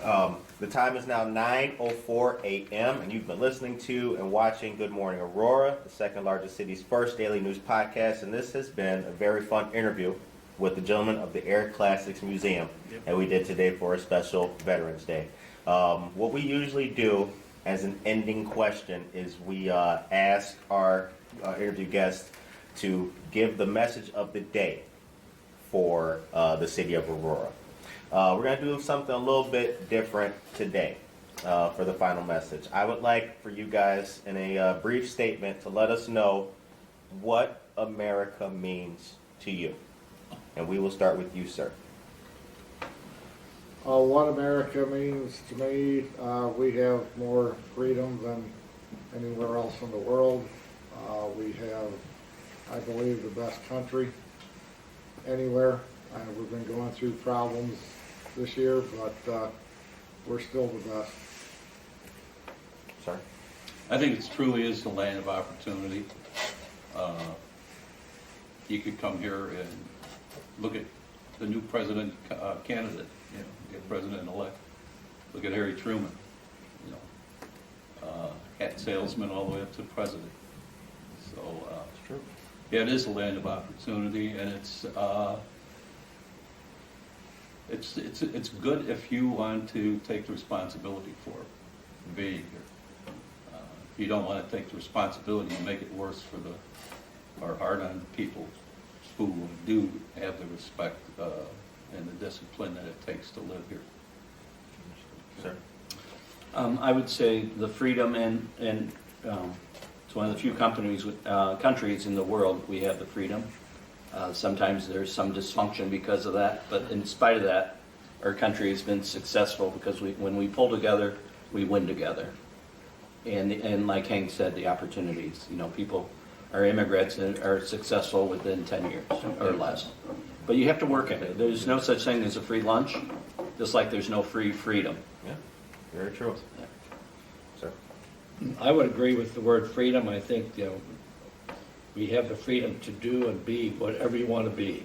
The time is now 9:04 a.m. and you've been listening to and watching Good Morning Aurora, the second largest city's first daily news podcast, and this has been a very fun interview with the gentlemen of the Air Classics Museum that we did today for a special Veterans Day. What we usually do as an ending question is we ask our interview guests to give the message of the day for the city of Aurora. We're going to do something a little bit different today for the final message. I would like for you guys in a brief statement to let us know what America means to you. And we will start with you, sir. What America means to me, we have more freedom than anywhere else in the world. We have, I believe, the best country anywhere. We've been going through problems this year, but we're still the best. Sir? I think it truly is the land of opportunity. You could come here and look at the new president candidate, get president-elect. Look at Harry Truman, hat salesman all the way up to president. So, it's true. Yeah, it is a land of opportunity, and it's good if you want to take the responsibility for being here. If you don't want to take the responsibility, you make it worse for our hard-on people who do have the respect and the discipline that it takes to live here. Sir? I would say the freedom and it's one of the few countries in the world we have the freedom. Sometimes there's some dysfunction because of that, but in spite of that, our country has been successful because when we pull together, we win together. And like Hank said, the opportunities, people are immigrants and are successful within 10 years or less. But you have to work at it. There's no such thing as a free lunch, just like there's no free freedom. Yeah, very true. Yeah. Sir? I would agree with the word freedom. I think, we have the freedom to do and be whatever you want to be.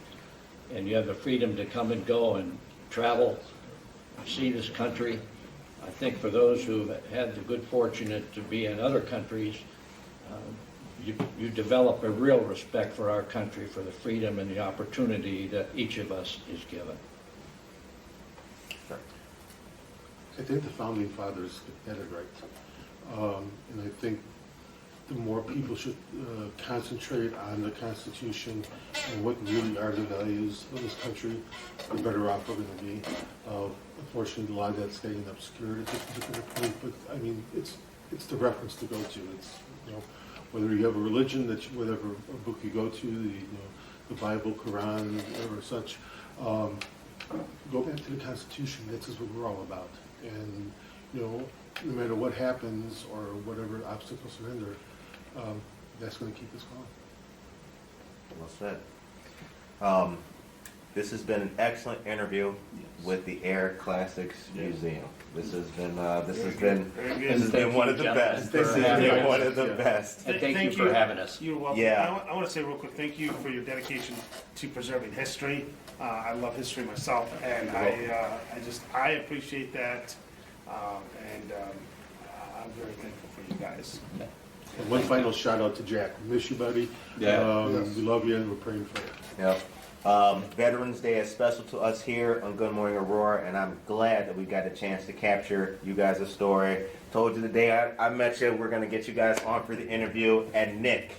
And you have the freedom to come and go and travel, see this country. I think for those who've had the good fortune to be in other countries, you develop a real respect for our country, for the freedom and the opportunity that each of us is given. I think the founding fathers had it right. And I think the more people should concentrate on the Constitution and what really are the values of this country, the better off we're going to be. Unfortunately, a lot of that's getting obscured at this particular point, but I mean, it's the reference to go to. It's, whether you have a religion, whatever book you go to, the Bible, Quran, or such, go back to the Constitution. This is what we're all about. And, no matter what happens or whatever obstacles are in there, that's going to keep us going. Well said. This has been an excellent interview with the Air Classics Museum. This has been one of the best. This has been one of the best. And thank you for having us. You're welcome. Yeah. I want to say real quick, thank you for your dedication to preserving history. I love history myself, and I appreciate that, and I'm very thankful for you guys. And one final shout out to Jack. We miss you, buddy. Yeah. We love you and we're praying for you. Yep. Veterans Day is special to us here on Good Morning Aurora, and I'm glad that we got a chance to capture you guys' story. Told you the day I met you, we're going to get you guys on for the interview. And Nick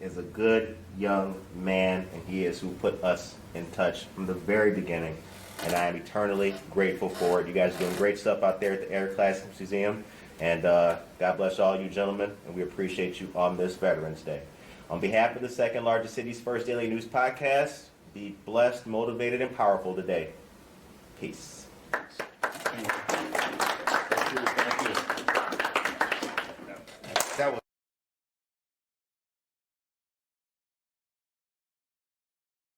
is a good young man, and he is who put us in touch from the very beginning. And I am eternally grateful for it. You guys are doing great stuff out there at the Air Classics Museum. And God bless all you gentlemen, and we appreciate you on this Veterans Day. On behalf of the second largest city's first daily news podcast, be blessed, motivated, and powerful today. Peace. Thank you.